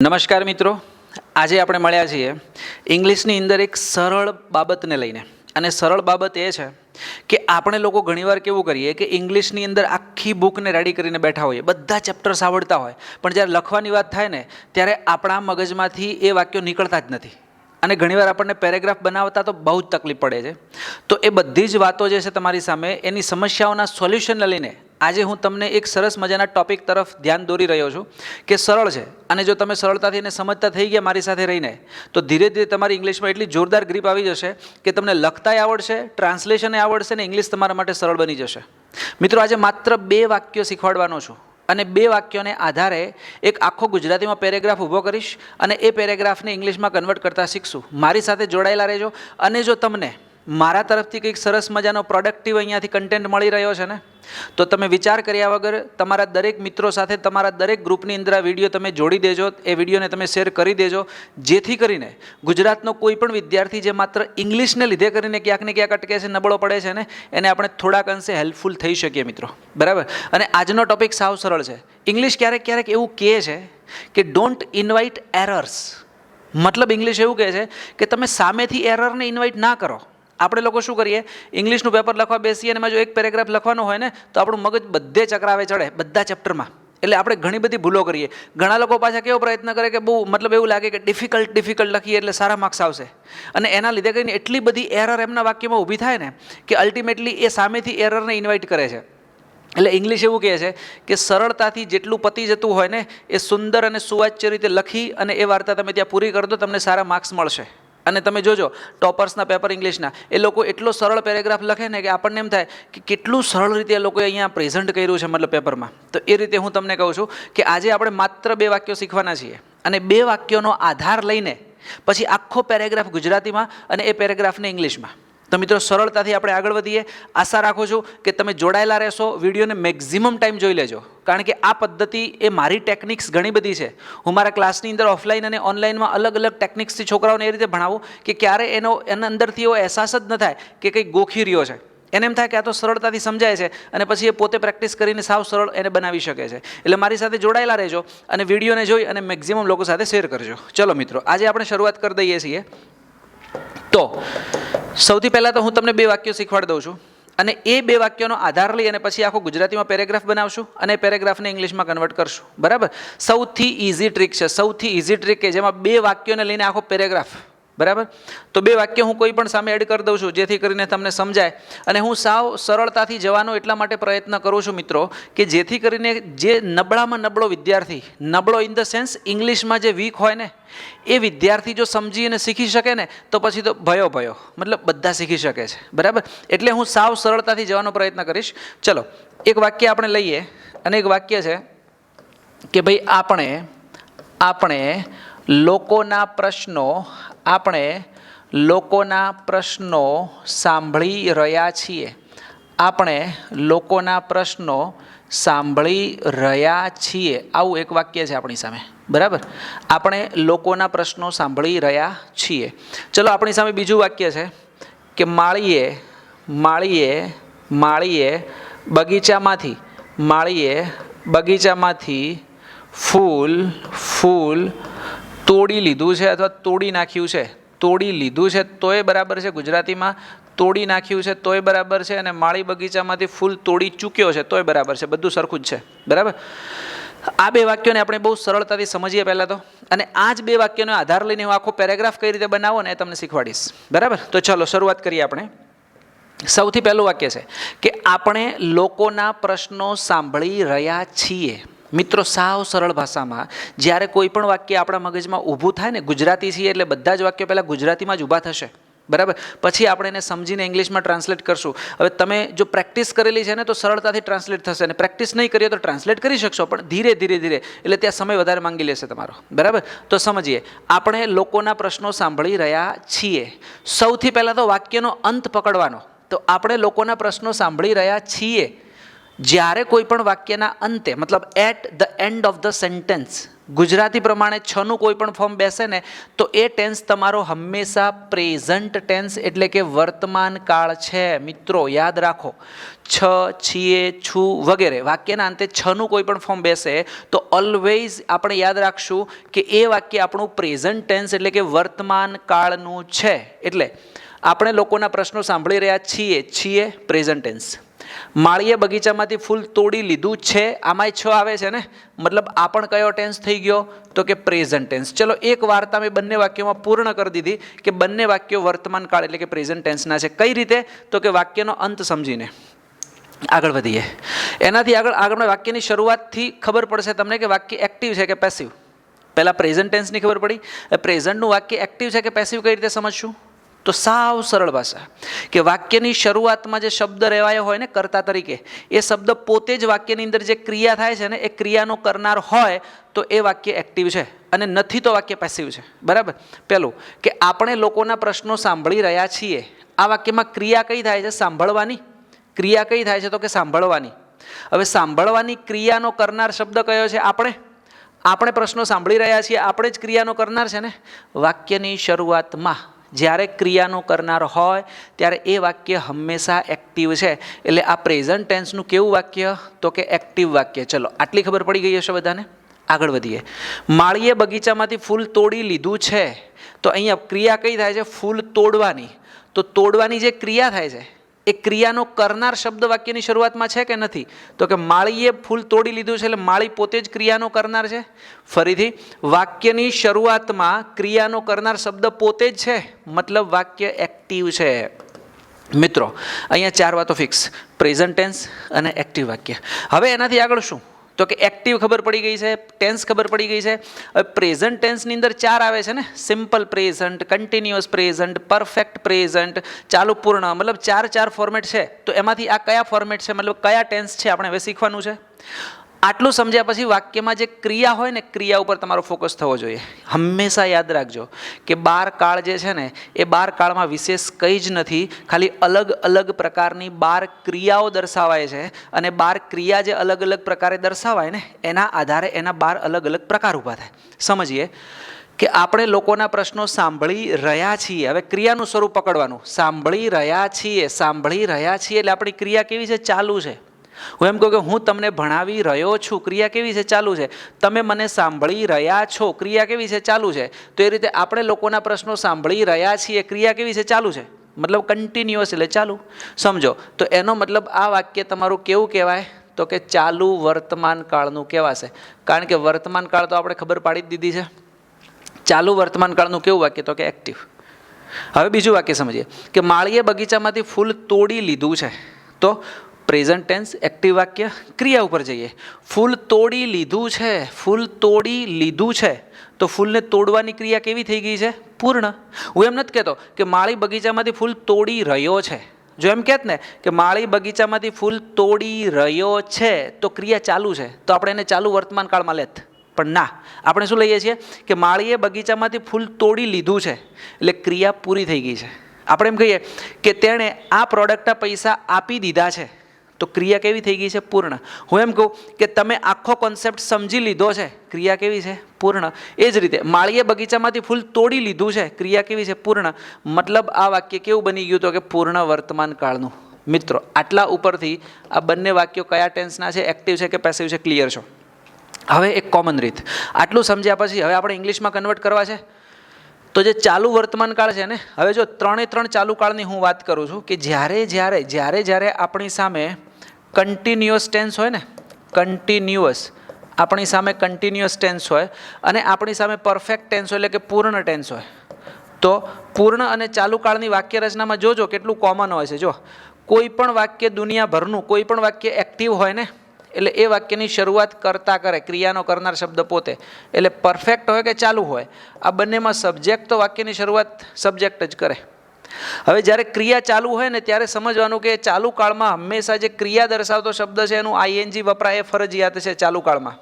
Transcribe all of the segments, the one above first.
નમસ્કાર મિત્રો, આજે આપણે મળ્યા છીએ ઇંગ્લિશની અંદર એક સરળ બાબતને લઈને. અને સરળ બાબત એ છે કે આપણે લોકો ઘણીવાર કેવું કરીએ કે ઇંગ્લિશની અંદર આખી બુકને રેડી કરીને બેઠા હોઈએ, બધા ચેપ્ટર્સ આવડતા હોય, પણ જ્યારે લખવાની વાત થાય ને ત્યારે આપણા મગજમાંથી એ વાક્યો નીકળતા જ નથી. અને ઘણીવાર આપણને પેરેગ્રાફ બનાવતા તો બહુ જ તકલીફ પડે છે. તો એ બધી જ વાતો જે છે તમારી સામે, એની સમસ્યાઓના સોલ્યુશનને લઈને આજે હું તમને એક સરસ મજાના ટોપિક તરફ ધ્યાન દોરી રહ્યો છું કે સરળ છે. અને જો તમે સરળતાથી એને સમજતા થઈ ગયા મારી સાથે રહીને, તો ધીરે ધીરે તમારી ઇંગ્લિશમાં એટલી જોરદાર ગ્રીપ આવી જશે કે તમને લખતાય આવડશે, ટ્રાન્સલેશને આવડશે ને ઇંગ્લિશ તમારા માટે સરળ બની જશે. મિત્રો, આજે માત્ર 2 વાક્યો શીખવાડવાનો છું અને 2 વાક્યોને આધારે એક આખો ગુજરાતીમાં પેરેગ્રાફ ઊભો કરીશ અને એ પેરેગ્રાફને ઇંગ્લિશમાં કન્વર્ટ કરતા શીખશું. મારી સાથે જોડાયેલા રહેજો. અને જો તમને મારા તરફથી કંઈક સરસ મજાનો પ્રોડક્ટિવ અહીંયાથી કન્ટેન્ટ મળી રહ્યો છે ને, તો તમે વિચાર કર્યા વગર તમારા દરેક મિત્રો સાથે, તમારા દરેક ગ્રુપની અંદર આ વિડીયો તમે જોડી દેજો, એ વિડીયોને તમે શેર કરી દેજો, જેથી કરીને ગુજરાતનો કોઈ પણ વિદ્યાર્થી જે માત્ર ઇંગ્લિશને લીધે કરીને ક્યાંક ને ક્યાંક અટકે છે, નબળો પડે છે ને, એને આપણે થોડાક અંશે હેલ્પફુલ થઈ શકીએ મિત્રો. બરાબર? અને આજનો ટોપિક સાવ સરળ છે. ઇંગ્લિશ ક્યારેક ક્યારેક એવું કહે છે કે ડોન્ટ ઇન્વાઇટ એરર્સ. મતલબ ઇંગ્લિશ એવું કહે છે કે તમે સામેથી એરરને ઇન્વાઇટ ના કરો. આપણે લોકો શું કરીએ, ઇંગ્લિશનું પેપર લખવા બેસીએ અને એમાં જો એક પેરેગ્રાફ લખવાનો હોય ને, તો આપણું મગજ બધે ચક્રાવે ચડે, બધા ચેપ્ટરમાં. એટલે આપણે ઘણી બધી ભૂલો કરીએ. ઘણા લોકો પાછા કેવો પ્રયત્ન કરે કે બહુ મતલબ એવું લાગે કે ડિફિકલ્ટ લખીએ એટલે સારા માર્ક્સ આવશે. અને એના લીધે કરીને એટલી બધી એરર એમના વાક્યમાં ઊભી થાય ને કે અલ્ટિમેટલી એ સામેથી એરરને ઇન્વાઇટ કરે છે. એટલે ઇંગ્લિશ એવું કહે છે કે સરળતાથી જેટલું પતી જતું હોય ને, એ સુંદર અને સુવાચ્ય રીતે લખી અને એ વાર્તા તમે ત્યાં પૂરી કરી દો, તમને સારા માર્ક્સ મળશે. અને તમે જોજો ટોપર્સના પેપર ઇંગ્લિશના, એ લોકો એટલો સરળ પેરેગ્રાફ લખે ને કે આપણને એમ થાય કે કેટલું સરળ રીતે એ લોકોએ અહીંયા પ્રેઝન્ટ કર્યું છે મતલબ પેપરમાં. તો એ રીતે હું તમને કહું છું કે આજે આપણે માત્ર 2 વાક્યો શીખવાના છીએ અને 2 વાક્યોનો આધાર લઈને પછી આખો પેરેગ્રાફ ગુજરાતીમાં અને એ પેરેગ્રાફને ઇંગ્લિશમાં. તો મિત્રો, સરળતાથી આપણે આગળ વધીએ. આશા રાખું છું કે તમે જોડાયેલા રહેશો, વિડીયોને મેક્ઝિમમ ટાઈમ જોઈ લેજો, કારણ કે આ પદ્ધતિ એ મારી ટેકનિક્સ ઘણી બધી છે. હું મારા ક્લાસની અંદર ઓફલાઈન અને ઓનલાઈનમાં અલગ અલગ ટેકનિક્સથી છોકરાઓને એ રીતે ભણાવું કે ક્યારે એના અંદરથી એવો અહેસાસ જ ન થાય કે કંઈક ગોખી રહ્યો છે. એને એમ થાય કે આ તો સરળતાથી સમજાય છે અને પછી એ પોતે પ્રેક્ટિસ કરીને સાવ સરળ એને બનાવી શકે છે. એટલે મારી સાથે જોડાયેલા રહેજો અને વિડીયોને જોઈ અને મેક્ઝિમમ લોકો સાથે શેર કરજો. ચલો મિત્રો, આજે આપણે શરૂઆત કરી દઈએ છીએ. તો સૌથી પહેલાં તો હું તમને 2 વાક્યો શીખવાડી દઉં છું અને એ 2 વાક્યોનો આધાર લઈ અને પછી આખો ગુજરાતીમાં પેરેગ્રાફ બનાવશું અને પેરેગ્રાફને ઇંગ્લિશમાં કન્વર્ટ કરશું. બરાબર? સૌથી ઇઝી ટ્રીક છે, સૌથી ઇઝી ટ્રીક કે જેમાં 2 વાક્યોને લઈને આખો પેરેગ્રાફ. બરાબર? તો 2 વાક્યો હું કોઈ પણ સામે એડ કરી દઉં છું જેથી કરીને તમને સમજાય. અને હું સાવ સરળતાથી જવાનો એટલા માટે પ્રયત્ન કરું છું મિત્રો કે જેથી કરીને જે નબળામાં નબળો વિદ્યાર્થી, નબળો ઇન ધ સેન્સ ઇંગ્લિશમાં જે વીક હોય ને, એ વિદ્યાર્થી જો સમજી અને શીખી શકે ને, તો પછી તો ભયો મતલબ બધા શીખી શકે છે. બરાબર? એટલે હું સાવ સરળતાથી જવાનો પ્રયત્ન કરીશ. ચલો, એક વાક્ય આપણે લઈએ અને એક વાક્ય છે કે ભાઈ આપણે લોકોના પ્રશ્નો સાંભળી રહ્યા છીએ. આપણે લોકોના પ્રશ્નો સાંભળી રહ્યા છીએ. આવું એક વાક્ય છે આપણી સામે. બરાબર? આપણે લોકોના પ્રશ્નો સાંભળી રહ્યા છીએ. ચલો, આપણી સામે બીજું વાક્ય છે કે માળીએ બગીચામાંથી ફૂલ તોડી લીધું છે અથવા તોડી નાખ્યું છે. તોડી લીધું છે તોય બરાબર છે, ગુજરાતીમાં તોડી નાખ્યું છે તોય બરાબર છે, અને માળી બગીચામાંથી ફૂલ તોડી ચૂક્યો છે તોય બરાબર છે. બધું સરખું જ છે. બરાબર? આ 2 વાક્યોને આપણે બહુ સરળતાથી સમજીએ પહેલાં તો, અને આ જ 2 વાક્યોનો આધાર લઈને હું આખો પેરેગ્રાફ કઈ રીતે બનાવો ને એ તમને શીખવાડીશ. બરાબર? તો ચલો શરૂઆત કરીએ આપણે. સૌથી પહેલું વાક્ય છે કે આપણે લોકોના પ્રશ્નો સાંભળી રહ્યા છીએ. મિત્રો, સાવ સરળ ભાષામાં જ્યારે કોઈ પણ વાક્ય આપણા મગજમાં ઊભું થાય ને, ગુજરાતી છીએ એટલે બધા જ વાક્યો પહેલાં ગુજરાતીમાં જ ઊભા થશે. બરાબર? પછી આપણે એને સમજીને ઇંગ્લિશમાં ટ્રાન્સલેટ કરશું. હવે તમે જો પ્રેક્ટિસ કરેલી છે ને તો સરળતાથી ટ્રાન્સલેટ થશે, અને પ્રેક્ટિસ નહીં કરીએ તો ટ્રાન્સલેટ કરી શકશો પણ ધીરે એટલે ત્યાં સમય વધારે માંગી લેશે તમારો. બરાબર? તો સમજીએ, આપણે લોકોના પ્રશ્નો સાંભળી રહ્યા છીએ. સૌથી પહેલાં તો વાક્યનો અંત પકડવાનો. તો આપણે લોકોના પ્રશ્નો સાંભળી રહ્યા છીએ, જ્યારે કોઈ પણ વાક્યના અંતે મતલબ at the end of the sentence Gujarati પ્રમાણે છનું કોઈ પણ ફોર્મ બેસે ને તો એ ટેન્સ તમારો હંમેશા પ્રેઝન્ટ ટેન્સ એટલે કે વર્તમાન કાળ છે. મિત્રો યાદ રાખો, છ, છીએ, છું વગેરે વાક્યના અંતે છનું કોઈ પણ ફોર્મ બેસે તો ઓલવેઝ આપણે યાદ રાખશું કે એ વાક્ય આપણું પ્રેઝન્ટ ટેન્સ એટલે કે વર્તમાન કાળનું છે. એટલે આપણે લોકોના પ્રશ્નો સાંભળી રહ્યા છીએ પ્રેઝન્ટ ટેન્સ. માળીએ બગીચામાંથી ફૂલ તોડી લીધું છે, આમાંય છ આવે છે ને, મતલબ આ પણ કયો ટેન્સ થઈ ગયો તો કે પ્રેઝન્ટ ટેન્સ. ચલો એક વાર્તા મેં બંને વાક્યોમાં પૂર્ણ કરી દીધી કે બંને વાક્યો વર્તમાન કાળ એટલે કે પ્રેઝન્ટ ટેન્સના છે. કઈ રીતે તો કે વાક્યનો અંત સમજીને આગળ વધીએ. એનાથી આગળ વાક્યની શરૂઆતથી ખબર પડશે તમને કે વાક્ય એક્ટિવ છે કે પેસિવ. પહેલાં પ્રેઝન્ટ ટેન્સની ખબર પડી, પ્રેઝન્ટનું વાક્ય એક્ટિવ છે કે પેસિવ કઈ રીતે સમજશું? તો સાવ સરળ ભાષા કે વાક્યની શરૂઆતમાં જે શબ્દ રહેવાયો હોય ને કર્તા તરીકે, એ શબ્દ પોતે જ વાક્યની અંદર જે ક્રિયા થાય છે ને એ ક્રિયાનો કરનાર હોય તો એ વાક્ય એક્ટિવ છે અને નથી તો વાક્ય પેસિવ છે. બરાબર. પહેલું કે આપણે લોકોના પ્રશ્નો સાંભળી રહ્યા છીએ, આ વાક્યમાં ક્રિયા કઈ થાય છે? સાંભળવાની. ક્રિયા કઈ થાય છે તો કે સાંભળવાની. હવે સાંભળવાની ક્રિયાનો કરનાર શબ્દ કયો છે? આપણે પ્રશ્નો સાંભળી રહ્યા છીએ, આપણે જ ક્રિયાનો કરનાર છે ને. વાક્યની શરૂઆતમાં જ્યારે ક્રિયાનો કરનાર હોય ત્યારે એ વાક્ય હંમેશા એક્ટિવ છે. એટલે આ પ્રેઝન્ટ ટેન્સનું કેવું વાક્ય તો કે એક્ટિવ વાક્ય. ચલો આટલી ખબર પડી ગઈ હશે બધાને. આગળ વધીએ. માળીએ બગીચામાંથી ફૂલ તોડી લીધું છે, તો અહીંયા ક્રિયા કઈ થાય છે? ફૂલ તોડવાની. તો તોડવાની જે ક્રિયા થાય છે એ ક્રિયાનો કરનાર શબ્દ વાક્યની શરૂઆતમાં છે કે નથી? તો કે માળીએ ફૂલ તોડી લીધું છે એટલે માળી પોતે જ ક્રિયાનો કરનાર છે. ફરીથી વાક્યની શરૂઆતમાં ક્રિયાનો કરનાર શબ્દ પોતે જ છે, મતલબ વાક્ય એક્ટિવ છે. મિત્રો અહીંયા ચાર વાતો ફિક્સ: પ્રેઝન્ટ ટેન્સ અને એક્ટિવ વાક્ય. હવે એનાથી આગળ શું તો કે એક્ટિવ ખબર પડી ગઈ છે, ટેન્સ ખબર પડી ગઈ છે. હવે પ્રેઝન્ટ ટેન્સની અંદર ચાર આવે છે ને: simple present, continuous present, perfect present, ચાલુ પૂર્ણ, મતલબ ચાર ફોર્મેટ છે. તો એમાંથી આ કયા ફોર્મેટ છે, મતલબ કયા ટેન્સ છે, આપણે હવે શીખવાનું છે. આટલું સમજ્યા પછી વાક્યમાં જે ક્રિયા હોય ને, ક્રિયા ઉપર તમારો ફોકસ થવો જોઈએ. હંમેશા યાદ રાખજો કે 12 કાળ જે છે ને એ 12 કાળમાં વિશેષ કંઈ જ નથી, ખાલી અલગ અલગ પ્રકારની 12 ક્રિયાઓ દર્શાવાય છે. અને 12 ક્રિયા જે અલગ અલગ પ્રકારે દર્શાવાય ને એના આધારે એના 12 અલગ અલગ પ્રકાર ઊભા થાય. સમજીએ કે આપણે લોકોના પ્રશ્નો સાંભળી રહ્યા છીએ. હવે ક્રિયાનું સ્વરૂપ પકડવાનું. સાંભળી રહ્યા છીએ એટલે આપણી ક્રિયા કેવી છે? ચાલુ છે. હું એમ કહું કે હું તમને ભણાવી રહ્યો છું, ક્રિયા કેવી છે? ચાલુ છે. તમે મને સાંભળી રહ્યા છો, ક્રિયા કેવી છે? ચાલુ છે. તો એ રીતે આપણે લોકોના પ્રશ્નો સાંભળી રહ્યા છીએ, ક્રિયા કેવી છે? ચાલુ છે. મતલબ કન્ટિન્યુઅસ એટલે ચાલુ. સમજો તો એનો મતલબ આ વાક્ય તમારું કેવું કહેવાય તો કે ચાલુ વર્તમાન કાળનું કહેવાશે. કારણ કે વર્તમાન કાળ તો આપણે ખબર પાડી જ દીધી છે. ચાલુ વર્તમાન કાળનું કેવું વાક્ય તો કે એક્ટિવ. હવે બીજું વાક્ય સમજીએ કે માળીએ બગીચામાંથી ફૂલ તોડી લીધું છે. તો પ્રેઝન્ટ ટેન્સ એક્ટિવ વાક્ય. ક્રિયા ઉપર જઈએ. ફૂલ તોડી લીધું છે તો ફૂલને તોડવાની ક્રિયા કેવી થઈ ગઈ છે? પૂર્ણ. હું એમ નથી કહેતો કે માળી બગીચામાંથી ફૂલ તોડી રહ્યો છે. જો એમ કહેત ને કે માળી બગીચામાંથી ફૂલ તોડી રહ્યો છે તો ક્રિયા ચાલુ છે, તો આપણે એને ચાલુ વર્તમાન કાળમાં લેત. પણ ના, આપણે શું લઈએ છીએ કે માળીએ બગીચામાંથી ફૂલ તોડી લીધું છે એટલે ક્રિયા પૂરી થઈ ગઈ છે. આપણે એમ કહીએ કે તેણે આ પ્રોડક્ટના પૈસા આપી દીધા છે તો ક્રિયા કેવી થઈ ગઈ છે? પૂર્ણ. હું એમ કહું કે તમે આખો કોન્સેપ્ટ સમજી લીધો છે, ક્રિયા કેવી છે? પૂર્ણ. એ જ રીતે માળીએ બગીચામાંથી ફૂલ તોડી લીધું છે, ક્રિયા કેવી છે? પૂર્ણ. મતલબ આ વાક્ય કેવું બની ગયું તો કે પૂર્ણ વર્તમાન કાળનું. મિત્રો આટલા ઉપરથી આ બંને વાક્યો કયા ટેન્સના છે, એક્ટિવ છે કે પેસિવ છે, ક્લિયર છો? હવે એક કોમન રીત. આટલું સમજ્યા પછી હવે આપણે ઇંગ્લિશમાં કન્વર્ટ કરવા છે. તો જે ચાલુ વર્તમાન કાળ છે ને, હવે જો 3 ચાલુ કાળની હું વાત કરું છું કે જ્યારે આપણી સામે કન્ટિન્યુઅસ ટેન્સ હોય ને, આપણી સામે કન્ટિન્યુઅસ ટેન્સ હોય અને આપણી સામે પરફેક્ટ ટેન્સ હોય એટલે કે પૂર્ણ ટેન્સ હોય, તો પૂર્ણ અને ચાલુ કાળની વાક્ય રચનામાં જોજો કેટલું કોમન હોય છે. જો કોઈ પણ વાક્ય દુનિયાભરનું કોઈ પણ વાક્ય એક્ટિવ હોય ને એટલે એ વાક્યની શરૂઆત કરતા કરે, ક્રિયાનો કરનાર શબ્દ પોતે. એટલે પરફેક્ટ હોય કે ચાલુ હોય, આ બંનેમાં સબ્જેક્ટ તો વાક્યની શરૂઆત સબ્જેક્ટ જ કરે. હવે જ્યારે ક્રિયા ચાલુ હોય ને ત્યારે સમજવાનું કે ચાલુ કાળમાં હંમેશા જે ક્રિયા દર્શાવતો શબ્દ છે એનું આઈએનજી વપરાય એ ફરજિયાત છે ચાલુ કાળમાં.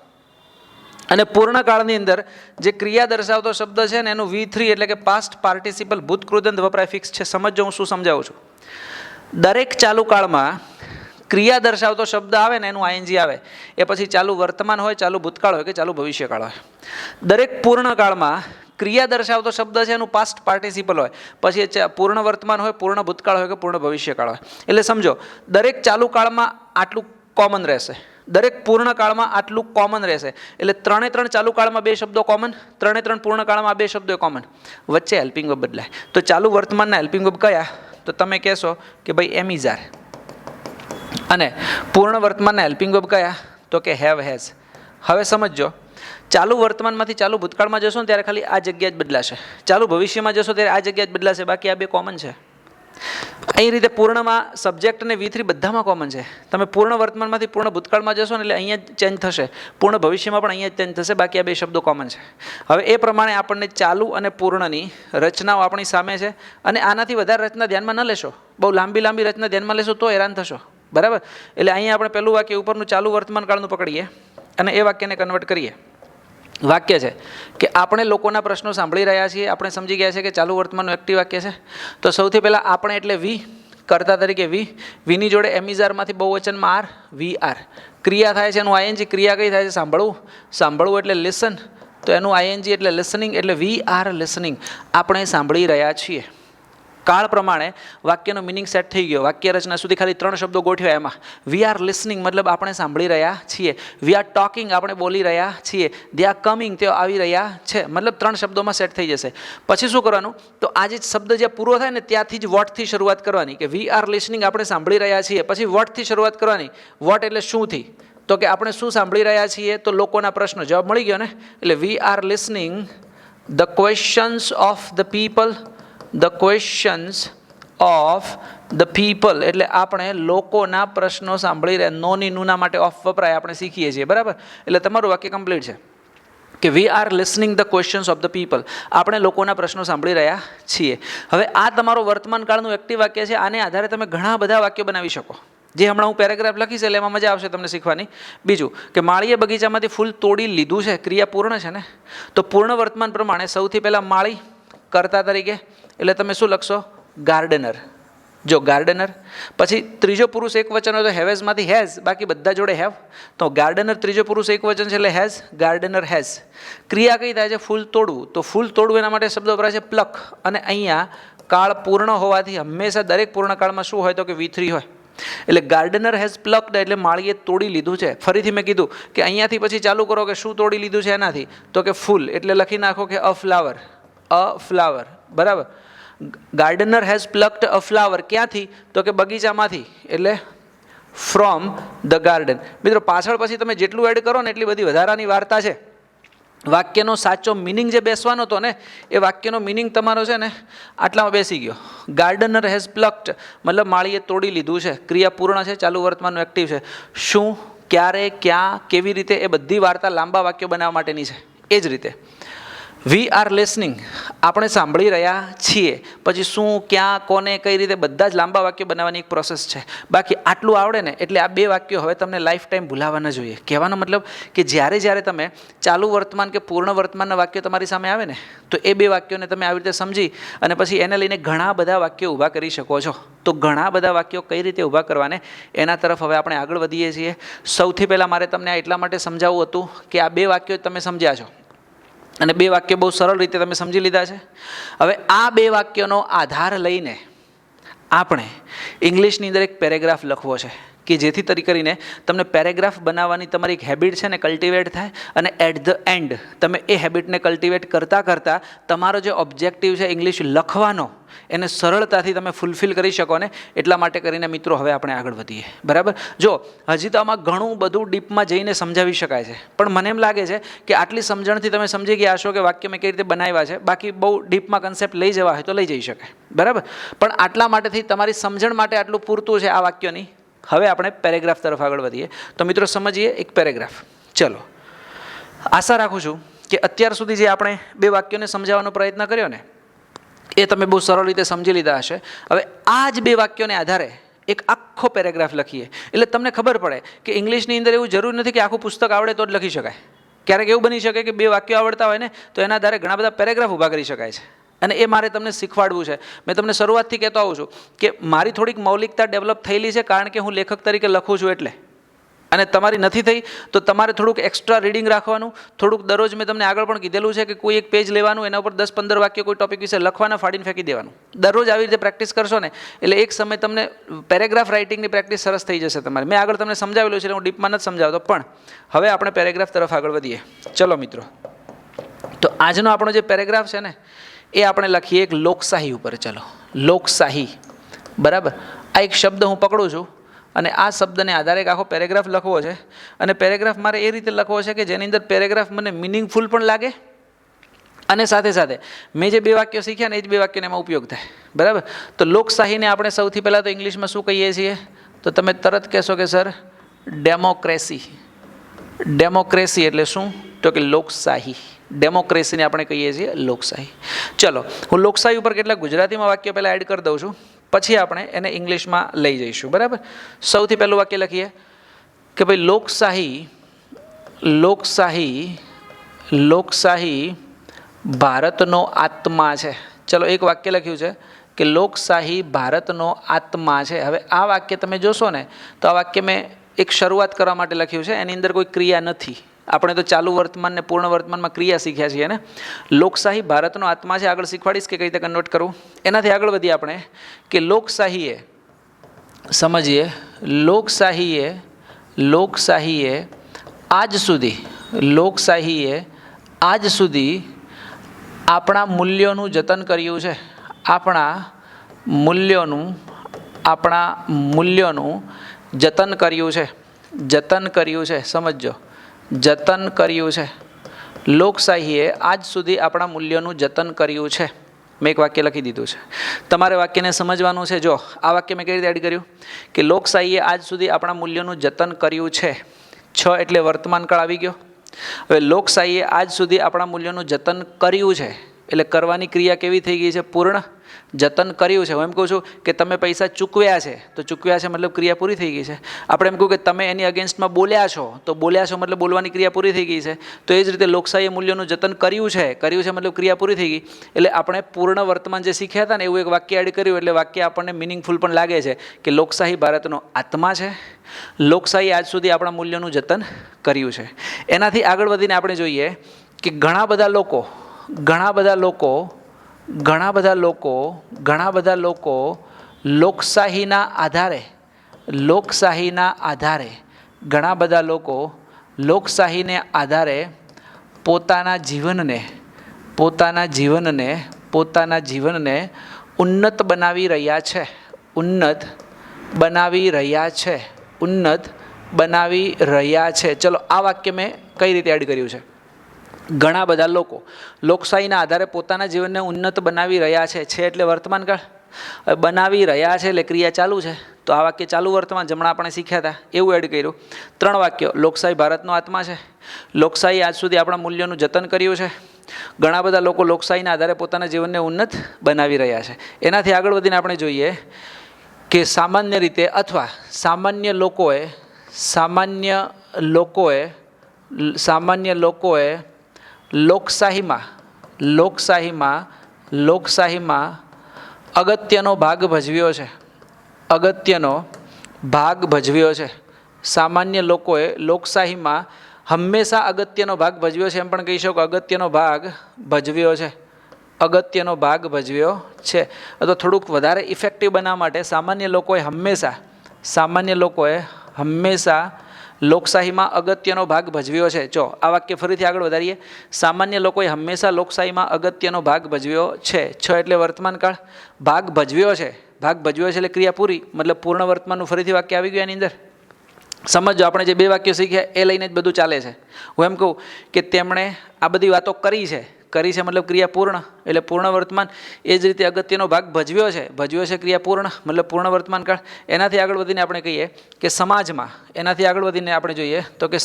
અને પૂર્ણ કાળની અંદર જે ક્રિયા દર્શાવતો શબ્દ છે ને એનું V3 એટલે કે પાસ્ટ પાર્ટિસિપલ ભૂત કૃદંત વપરાય ફિક્સ છે. સમજો હું શું સમજાવું છું. દરેક ચાલુ કાળમાં ક્રિયા દર્શાવતો શબ્દ આવે ને એનું આઈએનજી આવે, એ પછી ચાલુ વર્તમાન હોય, ચાલુ ભૂતકાળ હોય કે ચાલુ ભવિષ્યકાળ હોય. દરેક પૂર્ણકાળમાં ક્રિયા દર્શાવતો શબ્દ છે એનું પાસ્ટ પાર્ટિસિપલ હોય, પછી એ પૂર્ણ વર્તમાન હોય, પૂર્ણ ભૂતકાળ હોય કે પૂર્ણ ભવિષ્યકાળ હોય. એટલે સમજો દરેક ચાલુ કાળમાં આટલું કોમન રહેશે, દરેક પૂર્ણ કાળમાં આટલું કોમન રહેશે. એટલે 3 ચાલુ કાળમાં 2 શબ્દો કોમન, 3 પૂર્ણ કાળમાં 2 શબ્દો કોમન, વચ્ચે હેલ્પિંગ વર્બ બદલાય. તો ચાલુ વર્તમાનના હેલ્પિંગ વર્બ કયા? તો તમે કહેશો કે ભાઈ એમ ઇઝ આર. અને પૂર્ણ વર્તમાનના હેલ્પિંગ વર્બ કયા? તો કે હેવ હેઝ. હવે સમજો, ચાલુ વર્તમાનમાંથી ચાલુ ભૂતકાળમાં જશો ને ત્યારે ખાલી આ જગ્યા જ બદલાશે, ચાલુ ભવિષ્યમાં જશો ત્યારે આ જગ્યા જ બદલાશે, બાકી આ 2 કોમન છે. અહીં રીતે પૂર્ણમાં સબ્જેક્ટ અને V3 બધામાં કોમન છે. તમે પૂર્ણ વર્તમાનમાંથી પૂર્ણ ભૂતકાળમાં જશો ને એટલે અહીંયા જ ચેન્જ થશે, પૂર્ણ ભવિષ્યમાં પણ અહીંયા જ ચેન્જ થશે, બાકી આ 2 શબ્દો કોમન છે. હવે એ પ્રમાણે આપણને ચાલુ અને પૂર્ણની રચનાઓ આપણી સામે છે, અને આનાથી વધારે રચના ધ્યાનમાં ન લેશો. બહુ લાંબી રચના ધ્યાનમાં લેશો તો હેરાન થશો, બરાબર? એટલે અહીંયા આપણે પહેલું વાક્ય ઉપરનું ચાલુ વર્તમાન કાળનું પકડીએ અને એ વાક્યને કન્વર્ટ કરીએ. વાક્ય છે કે આપણે લોકોના પ્રશ્નો સાંભળી રહ્યા છીએ. આપણે સમજી ગયા છે કે ચાલુ વર્તમાનનું એક્ટિવ વાક્ય છે. તો સૌથી પહેલાં આપણે એટલે વી, કર્તા તરીકે વીની જોડે એમિઝારમાંથી બહુવચનમાં આર, વી આર. ક્રિયા થાય છે એનું આઈએનજી. ક્રિયા કઈ થાય છે? સાંભળવું એટલે લિસન, તો એનું આઈએનજી એટલે લિસનિંગ, એટલે વી આર લિસનિંગ. આપણે સાંભળી રહ્યા છીએ. કાળ પ્રમાણે વાક્યનો મિનિંગ સેટ થઈ ગયો. વાક્ય રચના સુધી ખાલી 3 શબ્દો ગોઠવ્યા. એમાં વી આર લિસનિંગ મતલબ આપણે સાંભળી રહ્યા છીએ. વી આર ટોકિંગ આપણે બોલી રહ્યા છીએ. દે આર કમિંગ તેઓ આવી રહ્યા છે, મતલબ 3 શબ્દોમાં સેટ થઈ જશે. પછી શું કરવાનું? તો આ જે શબ્દ જે પૂરો થાય ને ત્યાંથી જ વોટથી શરૂઆત કરવાની, કે વી આર લિસનિંગ આપણે સાંભળી રહ્યા છીએ. પછી વોટથી શરૂઆત કરવાની. વોટ એટલે શુંથી? તો કે આપણે શું સાંભળી રહ્યા છીએ? તો લોકોના પ્રશ્નો. જવાબ મળી ગયો ને? એટલે we are listening the questions of the people, the questions of the people એટલે આપણે લોકોના પ્રશ્નો સાંભળી રહ્યા. નોની નુના માટે ઓફ વપરાય, આપણે શીખીએ છીએ, બરાબર? એટલે તમારું વાક્ય કમ્પ્લીટ છે કે we R listening the questions of the people. આપણે લોકોના પ્રશ્નો સાંભળી રહ્યા છીએ. હવે આ તમારો વર્તમાન કાળનું એક્ટિવ વાક્ય છે. આને આધારે તમે ઘણા બધા વાક્યો બનાવી શકો, જે હમણાં હું પેરેગ્રાફ લખીશ એટલે એમાં મજા આવશે તમને શીખવાની. બીજું કે માળીએ બગીચામાંથી ફૂલ તોડી લીધું છે. ક્રિયા પૂર્ણ છે ને, તો પૂર્ણ વર્તમાન પ્રમાણે સૌથી પહેલાં માળી કર્તા તરીકે, એટલે તમે શું લખશો? ગાર્ડનર. જો ગાર્ડનર. પછી ત્રીજો પુરુષ એક વચન હોય તો હેવેઝમાંથી હેઝ, બાકી બધા જોડે હેવ. તો ગાર્ડનર ત્રીજો પુરુષ એક વચન છે એટલે હેઝ, ગાર્ડનર હેઝ. ક્રિયા કઈ થાય છે? ફૂલ તોડવું. તો ફૂલ તોડવું એના માટે શબ્દ વપરાય છે પ્લક. અને અહીંયા કાળ પૂર્ણ હોવાથી હંમેશા દરેક પૂર્ણ કાળમાં શું હોય? તો કે V3 હોય. એટલે ગાર્ડનર હેઝ પ્લક્ડ એટલે માળીએ તોડી લીધું છે. ફરીથી મેં કીધું કે અહીંયાથી પછી ચાલુ કરો કે શું તોડી લીધું છે એનાથી, તો કે ફૂલ. એટલે લખી નાખો કે અ ફ્લાવર, બરાબર? Gardener has પ્લક્ડ a flower. ક્યાંથી? તો કે બગીચામાંથી, એટલે ફ્રોમ ધ ગાર્ડન. મિત્રો પાછળ પછી તમે જેટલું એડ કરો ને એટલી બધી વધારાની વાર્તા છે. વાક્યનો સાચો મિનિંગ જે બેસવાનો હતો ને, એ વાક્યનો મિનિંગ તમારો છે ને આટલામાં બેસી ગયો. ગાર્ડનર હેઝ પ્લક્ડ મતલબ માળીએ તોડી લીધું છે. ક્રિયા પૂર્ણ છે, ચાલુ વર્તમાનનું એક્ટિવ છે. શું, ક્યારે, ક્યાં, કેવી રીતે, એ બધી વાર્તા લાંબા વાક્યો બનાવવા માટેની છે. એ જ રીતે વી આર લિસનિંગ આપણે સાંભળી રહ્યા છીએ. પછી શું, ક્યાં, કોને, કઈ રીતે, બધા જ લાંબા વાક્યો બનાવવાની એક પ્રોસેસ છે. બાકી આટલું આવડે ને એટલે આ 2 વાક્યો હવે તમને લાઈફ ટાઈમ ભૂલાવા ન જોઈએ. કહેવાનો મતલબ કે જ્યારે તમે ચાલુ વર્તમાન કે પૂર્ણ વર્તમાનના વાક્યો તમારી સામે આવે ને, તો એ 2 વાક્યોને તમે આવી રીતે સમજી અને પછી એને લઈને ઘણા બધા વાક્યો ઊભા કરી શકો છો. તો ઘણા બધા વાક્યો કઈ રીતે ઊભા કરવાને એના તરફ હવે આપણે આગળ વધીએ છીએ. સૌથી પહેલાં મારે તમને આ એટલા માટે સમજાવવું હતું કે આ 2 વાક્યો તમે સમજ્યા છો અને 2 વાક્યો બહુ સરળ રીતે તમે સમજી લીધા છે. હવે આ 2 વાક્યોનો આધાર લઈને આપણે ઇંગ્લિશની અંદર એક પેરેગ્રાફ લખવો છે, કે જેથી કરીને તમને પેરેગ્રાફ બનાવવાની તમારી એક હેબિટ છે ને કલ્ટિવેટ થાય, અને એટ ધ એન્ડ તમે એ હેબિટને કલ્ટિવેટ કરતાં તમારો જે ઓબ્જેક્ટિવ છે ઇંગ્લિશ લખવાનો, એને સરળતાથી તમે ફૂલફિલ કરી શકો ને. એટલા માટે કરીને મિત્રો હવે આપણે આગળ વધીએ, બરાબર? જો હજી તો આમાં ઘણું બધું ડીપમાં જઈને સમજાવી શકાય છે, પણ મને એમ લાગે છે કે આટલી સમજણથી તમે સમજી ગયા હશો કે વાક્ય મેં કઈ રીતે બનાવ્યા છે. બાકી બહુ ડીપમાં કન્સેપ્ટ લઈ જવા હોય તો લઈ જઈ શકાય, બરાબર? પણ આટલા માટેથી તમારી સમજણ માટે આટલું પૂરતું છે આ વાક્યોની. હવે આપણે પેરેગ્રાફ તરફ આગળ વધીએ. તો મિત્રો સમજીએ એક પેરેગ્રાફ. ચલો, આશા રાખું છું કે અત્યાર સુધી જે આપણે 2 વાક્યોને સમજાવવાનો પ્રયત્ન કર્યો ને એ તમે બહુ સરળ રીતે સમજી લીધા હશે. હવે આ જ 2 વાક્યોને આધારે એક આખો પેરેગ્રાફ લખીએ એટલે તમને ખબર પડે કે ઇંગ્લિશની અંદર એવું જરૂર નથી કે આખું પુસ્તક આવડે તો જ લખી શકાય. ક્યારેક એવું બની શકે કે 2 વાક્યો આવડતા હોય ને તો એના આધારે ઘણા બધા પેરેગ્રાફ ઊભા કરી શકાય છે, અને એ મારે તમને શીખવાડવું છે. મેં તમને શરૂઆતથી કહેતો આવું છું કે મારી થોડીક મૌલિકતા ડેવલપ થયેલી છે કારણ કે હું લેખક તરીકે લખું છું એટલે, અને તમારી નથી થઈ તો તમારે થોડુંક એક્સ્ટ્રા રીડિંગ રાખવાનું. થોડુંક દરરોજ મેં તમને આગળ પણ કીધેલું છે કે કોઈ એક પેજ લેવાનું, એના ઉપર 10-15 વાક્ય કોઈ ટોપિક વિશે લખવાના, ફાડીને ફેંકી દેવાનું. દરરોજ આવી રીતે પ્રેક્ટિસ કરશો ને એટલે એક સમય તમને પેરેગ્રાફ રાઇટિંગની પ્રેક્ટિસ સરસ થઈ જશે તમારી. મેં આગળ તમને સમજાવેલું છે, હું ડીપમાં નથી સમજાવતો, પણ હવે આપણે પેરેગ્રાફ તરફ આગળ વધીએ. ચલો મિત્રો, તો આજનો આપણો જે પેરેગ્રાફ છે ને એ આપણે લખીએ એક લોકશાહી ઉપર. ચલો, લોકશાહી, બરાબર. આ એક શબ્દ હું પકડું છું અને આ શબ્દને આધારે એક આખો પેરેગ્રાફ લખવો છે. અને પેરેગ્રાફ મારે એ રીતે લખવો છે કે જેની અંદર પેરેગ્રાફ મને મિનિંગફુલ પણ લાગે અને સાથે સાથે મેં જે 2 વાક્યો શીખ્યા ને એ જ 2 વાક્યને એમાં ઉપયોગ થાય, બરાબર. તો લોકશાહીને આપણે સૌથી પહેલાં તો ઇંગ્લિશમાં શું કહીએ છીએ? તો તમે તરત કહેશો કે સર ડેમોક્રેસી. ડેમોક્રેસી એટલે શું? તો કે લોકશાહી. ડેમોક્રેસીને આપણે કહીએ છીએ લોકશાહી. ચલો, હું લોકશાહી ઉપર કેટલાક ગુજરાતીમાં વાક્ય પહેલાં એડ કરી દઉં છું, પછી આપણે એને ઇંગ્લિશમાં લઈ જઈશું, બરાબર. સૌથી પહેલું વાક્ય લખીએ કે ભાઈ લોકશાહી, લોકશાહી, લોકશાહી ભારતનો આત્મા છે. ચલો, એક વાક્ય લખ્યું છે કે લોકશાહી ભારતનો આત્મા છે. હવે આ વાક્ય તમે જોશો ને તો આ વાક્ય મેં એક શરૂઆત કરવા માટે લખ્યું છે, એની અંદર કોઈ ક્રિયા નથી. આપણે તો ચાલુ વર્તમાન ને પૂર્ણ વર્તમાનમાં ક્રિયા શીખ્યા છીએ ને. લોકશાહી ભારતનો આત્મા છે, આગળ શીખવાડીશ કે કઈ રીતે કન્વર્ટ કરવું. એનાથી આગળ વધીએ આપણે કે લોકશાહીએ, સમજીએ, લોકશાહીએ, લોકશાહીએ આજ સુધી, લોકશાહીએ આજ સુધી આપણા મૂલ્યોનું જતન કર્યું છે. આપણા મૂલ્યોનું જતન કર્યું છે. જતન કર્યું છે, સમજો, જતન કર્યું છે. લોકશાહીએ આજ સુધી આપણા મૂલ્યોનું જતન કર્યું છે. મેં એક વાક્ય લખી દીધું છે, તમારે વાક્યને સમજવાનું છે. જો આ વાક્ય મેં કઈ રીતે એડ કર્યું કે લોકશાહીએ આજ સુધી આપણા મૂલ્યોનું જતન કર્યું છે. એટલે વર્તમાન કાળ આવી ગયો. હવે લોકશાહીએ આજ સુધી આપણા મૂલ્યોનું જતન કર્યું છે એટલે કરવાની ક્રિયા કેવી થઈ ગઈ છે? પૂર્ણ. જતન કર્યું છે. હું એમ કહું છું કે તમે પૈસા ચૂકવ્યા છે, તો ચૂકવ્યા છે મતલબ ક્રિયા પૂરી થઈ ગઈ છે. આપણે એમ કહું કે તમે એની અગેન્સ્ટમાં બોલ્યા છો, તો બોલ્યા છો મતલબ બોલવાની ક્રિયા પૂરી થઈ ગઈ છે. તો એ જ રીતે લોકશાહીએ મૂલ્યોનું જતન કર્યું છે મતલબ ક્રિયા પૂરી થઈ ગઈ. એટલે આપણે પૂર્ણ વર્તમાન જે શીખ્યા હતા ને એવું એક વાક્ય એડ કર્યું એટલે વાક્ય આપણને મિનિંગફુલ પણ લાગે છે કે લોકશાહી ભારતનો આત્મા છે. લોકશાહી આજ સુધી આપણા મૂલ્યોનું જતન કર્યું છે. એનાથી આગળ વધીને આપણે જોઈએ કે ઘણા બધા લોકો લોકશાહીના આધારે ઘણા બધા લોકો લોકશાહીને આધારે પોતાના જીવનને ઉન્નત બનાવી રહ્યા છે. ઉન્નત બનાવી રહ્યા છે. ચલો, આ વાક્ય મેં કઈ રીતે એડ કર્યું છે? ઘણા બધા લોકો લોકશાહીના આધારે પોતાના જીવનને ઉન્નત બનાવી રહ્યા છે. એટલે વર્તમાન કાળ. બનાવી રહ્યા છે એટલે ક્રિયા ચાલુ છે, તો આ વાક્ય ચાલુ વર્તમાન જમણા આપણે શીખ્યા હતા એવું એડ કર્યું. 3 વાક્યો. લોકશાહી ભારતનો આત્મા છે. લોકશાહી આજ સુધી આપણા મૂલ્યોનું જતન કર્યું છે. ઘણા બધા લોકો લોકશાહીના આધારે પોતાના જીવનને ઉન્નત બનાવી રહ્યા છે. એનાથી આગળ વધીને આપણે જોઈએ કે સામાન્ય રીતે અથવા સામાન્ય લોકોએ લોકશાહીમાં અગત્યનો ભાગ ભજવ્યો છે. સામાન્ય લોકોએ લોકશાહીમાં હંમેશા અગત્યનો ભાગ ભજવ્યો છે, એમ પણ કહી શકો અગત્યનો ભાગ ભજવ્યો છે. અથવા થોડુંક વધારે ઇફેક્ટિવ બનાવવા માટે સામાન્ય લોકોએ હંમેશા લોકશાહીમાં અગત્યનો ભાગ ભજવ્યો છે. જો આ વાક્ય ફરીથી આગળ વધારીએ. સામાન્ય લોકોએ હંમેશા લોકશાહીમાં અગત્યનો ભાગ ભજવ્યો છે. એટલે વર્તમાન કાળ. ભાગ ભજવ્યો છે એટલે ક્રિયા પૂરી, મતલબ પૂર્ણ વર્તમાનનું ફરીથી વાક્ય આવી ગયું એની અંદર. સમજો, આપણે જે 2 વાક્યો શીખ્યા એ લઈને જ બધું ચાલે છે. હું એમ કહું કે તેમણે આ બધી વાતો કરી છે મતલબ ક્રિયા પૂર્ણ એટલે પૂર્ણ વર્તમાન. એ જ રીતે અગત્યનો ભાગ ભજવ્યો છે ક્રિયા પૂર્ણ મતલબ પૂર્ણ વર્તમાન કાળ. એનાથી આગળ વધીને આપણે કહીએ કે સમાજમાં, એનાથી આગળ વધીને આપણે જોઈએ તો કે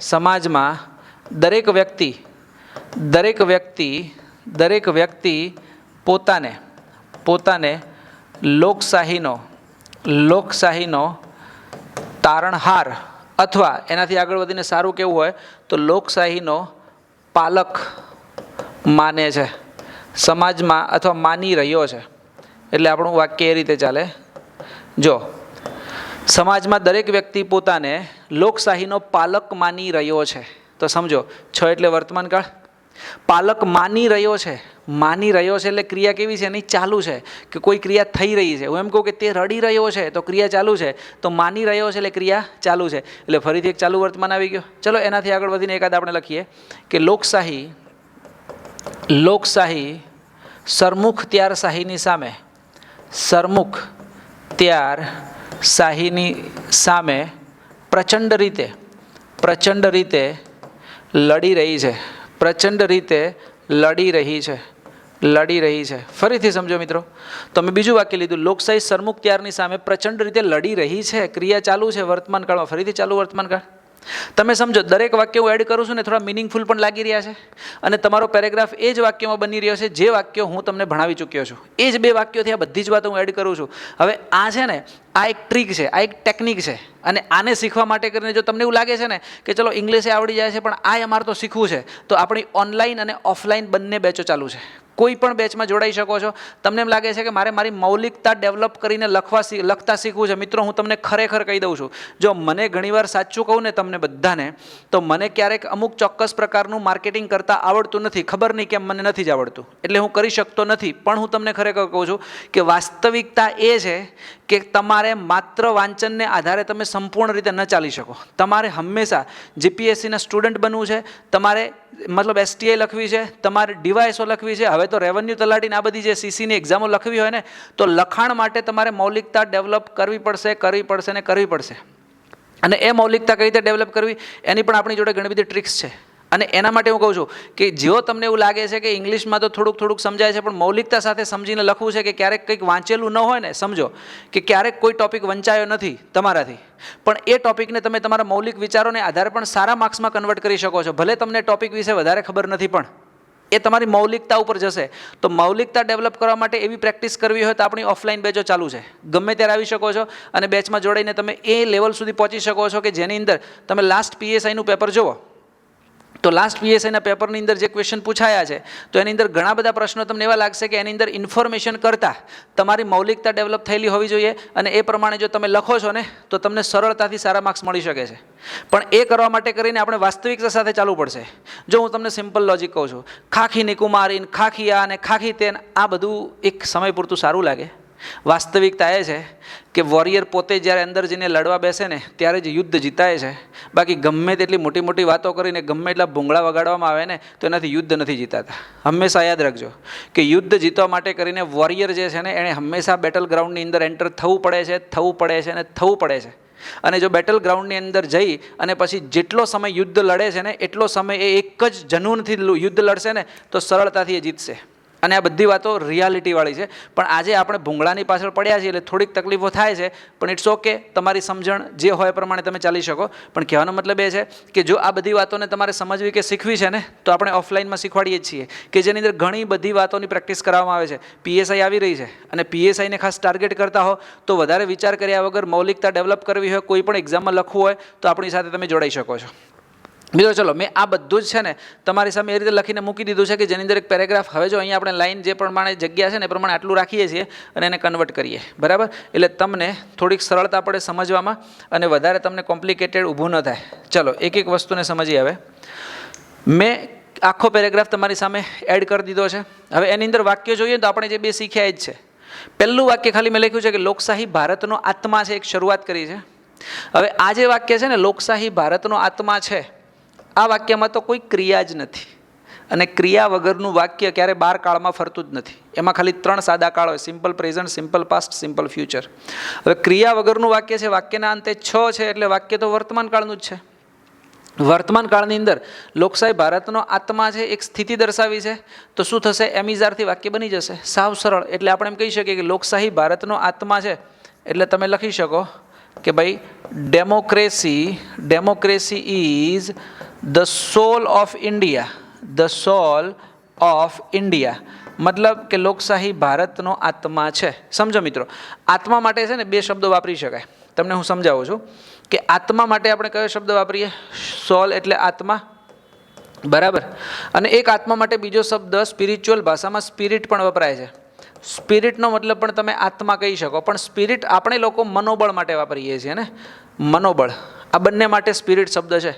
સમાજમાં દરેક વ્યક્તિ પોતાને લોકશાહીનો તારણહાર અથવા એનાથી આગળ વધીને સારું કેવું હોય તો લોકશાહીનો પાલક માને છે. સમાજમાં અથવા માની રહ્યો છે, એટલે આપણું વાક્ય એ રીતે ચાલે, જો સમાજમાં દરેક વ્યક્તિ પોતાને લોકશાહીનો પાલક માની રહ્યો છે, તો સમજો છ એટલે વર્તમાનકાળ, પાલક માની રહ્યો છે, માની રહ્યો છે એટલે ક્રિયા કેવી છે, એની ચાલુ છે, કે કોઈ ક્રિયા થઈ રહી છે. હું એમ કહું કે તે રડી રહ્યો છે તો ક્રિયા ચાલુ છે, તો માની રહ્યો છે એટલે ક્રિયા ચાલુ છે, એટલે ફરીથી એક ચાલુ વર્તમાન આવી ગયો. ચલો એનાથી આગળ વધીને એકાદ આપણે લખીએ કે લોકશાહી સરમુખ ત્યાર શાહીની સામે, સરમુખ ત્યાર શાહીની સામે પ્રચંડ રીતે લડી રહી છે, પ્રચંડ રીતે લડી રહી છે. ફરીથી સમજો મિત્રો, તો મેં બીજું વાક્ય લીધું, લોકશાહી સરમુખ ત્યારની સામે પ્રચંડ રીતે લડી રહી છે, ક્રિયા ચાલુ છે વર્તમાન કાળમાં, ફરીથી ચાલુ વર્તમાન કાળ. તમે સમજો દરેક વાક્ય હું એડ કરું છું ને થોડા મિનિંગફુલ પણ લાગી રહ્યા છે, અને તમારો પેરેગ્રાફ એ જ વાક્યમાં બની રહ્યો છે જે વાક્યો હું તમને ભણાવી ચૂક્યો છું. એ જ બે વાક્યોથી આ બધી જ વાતો હું એડ કરું છું. હવે આ છે ને, આ એક ટ્રીક છે, આ એક ટેકનિક છે, અને આને શીખવા માટે કરીને જો તમને એવું લાગે છે ને કે ચલો ઇંગ્લિશ આવડી જાય છે પણ આ અમારે તો શીખવું છે, તો આપણી ઓનલાઈન અને ઓફલાઈન બંને બેચો ચાલુ છે. કોઈ પણ બેચમાં જોડાઈ શકો છો. તમને એમ લાગે છે કે મારે મારી મૌલિકતા ડેવલપ કરીને લખતા શીખવું છે, મિત્રો હું તમને ખરેખર કહી દઉં છું, જો મને ઘણીવાર સાચું કહું ને તમને બધાને, તો મને ક્યારેક અમુક ચોક્કસ પ્રકારનું માર્કેટિંગ કરતાં આવડતું નથી, ખબર નહીં કેમ મને નથી જ આવડતું, એટલે હું કરી શકતો નથી. પણ હું તમને ખરેખર કહું છું કે વાસ્તવિકતા એ છે કે તમારે માત્ર વાંચનને આધારે તમે સંપૂર્ણ રીતે ન ચાલી શકો. તમારે હંમેશા જીપીએસસીના સ્ટુડન્ટ બનવું છે, તમારે મતલબ STI લખવી છે, તમારે ડીવાયએસઓ લખવી છે, હવે તો રેવન્યુ તલાટીને આ બધી જે CCની એક્ઝામો લખવી હોય ને, તો લખાણ માટે તમારે મૌલિકતા ડેવલપ કરવી પડશે. અને એ મૌલિકતા કઈ રીતે ડેવલપ કરવી એની પણ આપણી જોડે ઘણી બધી ટ્રિક્સ છે. અને એના માટે હું કહું છું કે જો તમને એવું લાગે છે કે ઇંગ્લિશમાં તો થોડુંક સમજાય છે પણ મૌલિકતા સાથે સમજીને લખવું છે, કે ક્યારેક કંઈક વાંચેલું ન હોય ને, સમજો કે ક્યારેક કોઈ ટોપિક વંચાયો નથી તમારાથી, પણ એ ટોપિકને તમે તમારા મૌલિક વિચારોને આધારે પણ સારા માર્ક્સમાં કન્વર્ટ કરી શકો છો, ભલે તમને ટોપિક વિશે વધારે ખબર નથી, પણ એ તમારી મૌલિકતા ઉપર જશે. તો મૌલિકતા ડેવલપ કરવા માટે એવી પ્રેક્ટિસ કરવી હોય તો આપણી ઓફલાઈન બેચો ચાલુ છે, ગમે ત્યારે આવી શકો છો, અને બેચમાં જોડાઈને તમે એ લેવલ સુધી પહોંચી શકો છો કે જેની અંદર તમે લાસ્ટ PSIનું પેપર જુઓ, તો લાસ્ટ PSIના પેપરની અંદર જે ક્વેશ્ચન પૂછાયા છે, તો એની અંદર ઘણા બધા પ્રશ્નો તમને એવા લાગશે કે એની અંદર ઇન્ફોર્મેશન કરતાં તમારી મૌલિકતા ડેવલપ થયેલી હોવી જોઈએ, અને એ પ્રમાણે જો તમે લખો છો ને તો તમને સરળતાથી સારા માર્ક્સ મળી શકે છે. પણ એ કરવા માટે કરીને આપણે વાસ્તવિકતા સાથે ચાલવું પડશે. જો હું તમને સિમ્પલ લોજિક કહું છું, ખાખીની કુમારીન, ખાખી આ અને ખાખી તેન, આ બધું એક સમય પૂરતું સારું લાગે. વાસ્તવિકતા એ છે કે વોરિયર પોતે જ્યારે અંદર જઈને લડવા બેસે ને ત્યારે જ યુદ્ધ જીતાય છે. બાકી ગમે તેટલી મોટી મોટી વાતો કરીને ગમે એટલા ભૂંગળા વગાડવામાં આવે ને તો એનાથી યુદ્ધ નથી જીતાતા. હંમેશા યાદ રાખજો કે યુદ્ધ જીતવા માટે કરીને વોરિયર જે છે ને એણે હંમેશા બેટલ ગ્રાઉન્ડની અંદર એન્ટર થવું પડે છે. અને જો બેટલ ગ્રાઉન્ડની અંદર જઈ અને પછી જેટલો સમય યુદ્ધ લડે છે ને એટલો સમય એ એક જ જનૂનથી યુદ્ધ લડશે ને તો સરળતાથી એ જીતશે. અને આ બધી વાતો રિયાલિટીવાળી છે. પણ આજે આપણે ભૂંગળાની પાછળ પડ્યા છીએ એટલે થોડીક તકલીફો થાય છે, પણ ઇટ્સ ઓકે, તમારી સમજણ જે હોય એ પ્રમાણે તમે ચાલી શકો. પણ કહેવાનો મતલબ એ છે કે જો આ બધી વાતોને તમારે સમજવી કે શીખવી છે ને તો આપણે ઓફલાઈનમાં શીખવાડીએ જ છીએ, કે જેની અંદર ઘણી બધી વાતોની પ્રેક્ટિસ કરવામાં આવે છે. PSI આવી રહી છે અને PSIને ખાસ ટાર્ગેટ કરતા હો તો વધારે વિચાર કર્યા વગર મૌલિકતા ડેવલપ કરવી હોય, કોઈ પણ એક્ઝામમાં લખવું હોય તો આપણી સાથે તમે જોડાઈ શકો છો. બીજો ચલો, મેં આ બધું જ છે ને તમારી સામે એ રીતે લખીને મૂકી દીધું છે કે જેની અંદર એક પેરેગ્રાફ, હવે જો અહીંયા આપણે લાઈન જે પ્રમાણે જગ્યા છે ને એ પ્રમાણે આટલું રાખીએ છીએ અને એને કન્વર્ટ કરીએ, બરાબર? એટલે તમને થોડીક સરળતા પડે સમજવામાં અને વધારે તમને કોમ્પ્લિકેટેડ ઊભું ન થાય. ચલો એક એક વસ્તુને સમજીએ. હવે મેં આખો પેરેગ્રાફ તમારી સામે એડ કરી દીધો છે. હવે એની અંદર વાક્ય જોઈએ તો આપણે જે બે શીખ્યા એ જ છે. પહેલું વાક્ય ખાલી મેં લખ્યું છે કે લોકશાહી ભારતનો આત્મા છે, એક શરૂઆત કરી છે. હવે આ જે વાક્ય છે ને લોકશાહી ભારતનો આત્મા છે, આ વાક્યમાં તો કોઈ ક્રિયા જ નથી, અને ક્રિયા વગરનું વાક્ય ક્યારે 12 કાળમાં ફરતું જ નથી. એમાં ખાલી 3 સાદા કાળ હોય, simple present, simple past, simple future. હવે ક્રિયા વગરનું વાક્ય છે, વાક્યના અંતે 6 છે, એટલે વાક્ય તો વર્તમાન કાળનું જ છે. વર્તમાન કાળની અંદર લોકશાહી ભારતનો આત્મા છે, એક સ્થિતિ દર્શાવી છે, તો શું થશે? એમિઝારથી વાક્ય બની જશે, સાવ સરળ. એટલે આપણે એમ કહી શકીએ કે લોકશાહી ભારતનો આત્મા છે, એટલે તમે લખી શકો કે ભાઈ democracy is the solve of India. The solve of India મતલબ કે લોકશાહી ભારતનો આત્મા છે. સમજો મિત્રો, આત્મા માટે છે ને 2 શબ્દો વાપરી શકાય. તમને હું સમજાવું છું કે આત્મા માટે આપણે કયો શબ્દ વાપરીએ? સોલ એટલે આત્મા, બરાબર. અને એક આત્મા માટે બીજો શબ્દ સ્પિરિચ્યુઅલ ભાષામાં સ્પિરિટ પણ વપરાય છે. સ્પિરિટનો મતલબ પણ તમે આત્મા કહી શકો, પણ સ્પિરિટ આપણે લોકો મનોબળ માટે વાપરીએ છીએ ને, મનોબળ. આ બંને માટે સ્પિરિટ શબ્દ છે.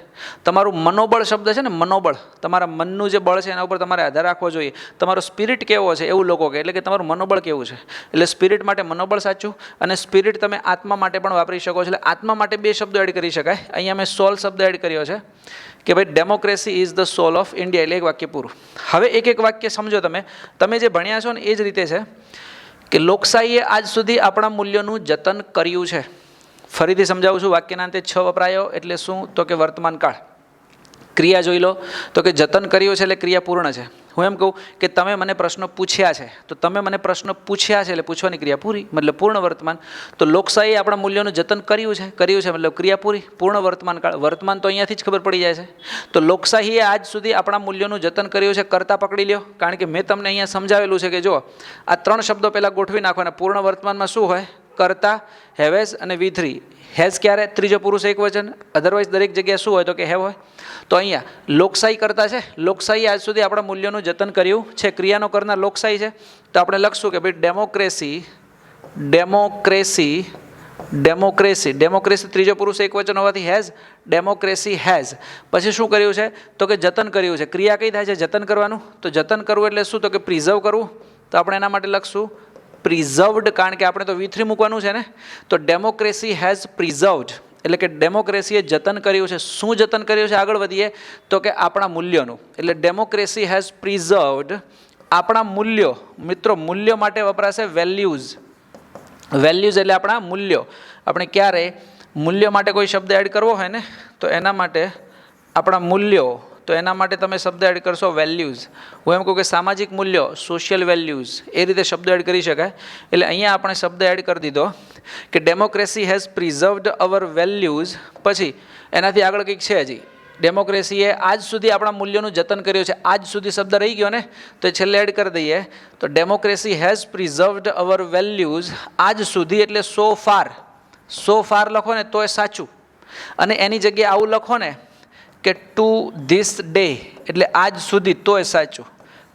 તમારું મનોબળ શબ્દ છે ને, મનોબળ, તમારા મનનું જે બળ છે એના ઉપર તમારે આધાર રાખવો જોઈએ. તમારો સ્પિરિટ કેવો છે એવું લોકો કહે, એટલે કે તમારું મનોબળ કેવું છે. એટલે સ્પિરિટ માટે મનોબળ સાચું, અને સ્પિરિટ તમે આત્મા માટે પણ વાપરી શકો છો. એટલે આત્મા માટે બે શબ્દો એડ કરી શકાય. અહીંયા મેં સોલ શબ્દ એડ કર્યો છે કે ભાઈ democracy is the solve of India, એટલે એક વાક્ય પૂરું. હવે એક એક વાક્ય સમજો. તમે જે ભણ્યા છો ને એ જ રીતે છે કે લોકશાહીએ આજ સુધી આપણા મૂલ્યોનું જતન કર્યું છે. ફરીથી સમજાવું છું. વાક્યના અંતે છ વપરાયો એટલે શું? તો કે વર્તમાન કાળ. ક્રિયા જોઈ લો તો કે જતન કર્યું છે એટલે ક્રિયા પૂર્ણ છે. હું એમ કહું કે તમે મને પ્રશ્નો પૂછ્યા છે, તો તમે મને પ્રશ્ન પૂછ્યા છે એટલે પૂછવાની ક્રિયા પૂરી, મતલબ પૂર્ણ વર્તમાન. તો લોકશાહીએ આપણા મૂલ્યોનું જતન કર્યું છે મતલબ ક્રિયા પૂરી, પૂર્ણ વર્તમાન કાળ. વર્તમાન તો અહીંયાથી જ ખબર પડી જાય છે. તો લોકશાહીએ આજ સુધી આપણા મૂલ્યોનું જતન કર્યું છે. કરતા પકડી લ્યો, કારણ કે મેં તમને અહીંયા સમજાવેલું છે કે જો આ ત્રણ શબ્દો પહેલાં ગોઠવી નાખવાના. પૂર્ણ વર્તમાનમાં શું હોય? કરતા, હેવેઝ અને વી થ્રી. હેઝ ક્યારે? ત્રીજો પુરુષ એક વચન. અધરવાઇઝ દરેક જગ્યાએ શું હોય? તો કે હેવ હોય. તો અહીંયા લોકશાહી કરતા છે. લોકશાહી આજ સુધી આપણા મૂલ્યોનું જતન કર્યું છે. ક્રિયાનો કરનાર લોકશાહી છે. તો આપણે લખશું કે ભાઈ ડેમોક્રેસી ત્રીજો પુરુષ એક વચન હોવાથી હેઝ, ડેમોક્રેસી હેઝ. પછી શું કર્યું છે? તો કે જતન કર્યું છે. ક્રિયા કઈ થાય છે? જતન કરવાનું. તો જતન કરવું એટલે શું? તો કે પ્રિઝર્વ કરવું. તો આપણે એના માટે લખશું પ્રિઝર્વડ, કારણ કે આપણે તો V3 મૂકવાનું છે ને. તો ડેમોક્રેસી હેઝ પ્રિઝર્વડ, એટલે કે ડેમોક્રેસીએ જતન કર્યું છે. શું જતન કર્યું છે? આગળ વધીએ તો કે આપણા મૂલ્યોનું. એટલે ડેમોક્રેસી હેઝ પ્રિઝર્વડ આપણા મૂલ્યો. મિત્રો, મૂલ્યો માટે વપરાશે વેલ્યુઝ. વેલ્યુઝ એટલે આપણા મૂલ્યો. આપણે ક્યારે મૂલ્યો માટે કોઈ શબ્દ એડ કરવો હોય ને તો એના માટે આપણા મૂલ્યો, તો એના માટે તમે શબ્દ એડ કરશો વેલ્યુઝ. હું એમ કહું કે સામાજિક મૂલ્યો, સોશિયલ વેલ્યુઝ, એ રીતે શબ્દ એડ કરી શકાય. એટલે અહીંયા આપણે શબ્દ એડ કરી દીધો કે democracy has preserved our values. પછી એનાથી આગળ કંઈક છે હજી. ડેમોક્રેસીએ આજ સુધી આપણા મૂલ્યોનું જતન કર્યું છે. આજ સુધી શબ્દ રહી ગયો ને, તો છેલ્લે એડ કરી દઈએ. તો democracy has preserved our values. આજ સુધી એટલે સો ફાર લખો ને તો એ સાચું, અને એની જગ્યાએ આવું લખો ને કે ટુ ધીસ ડે, એટલે આજ સુધી, તો એ સાચું.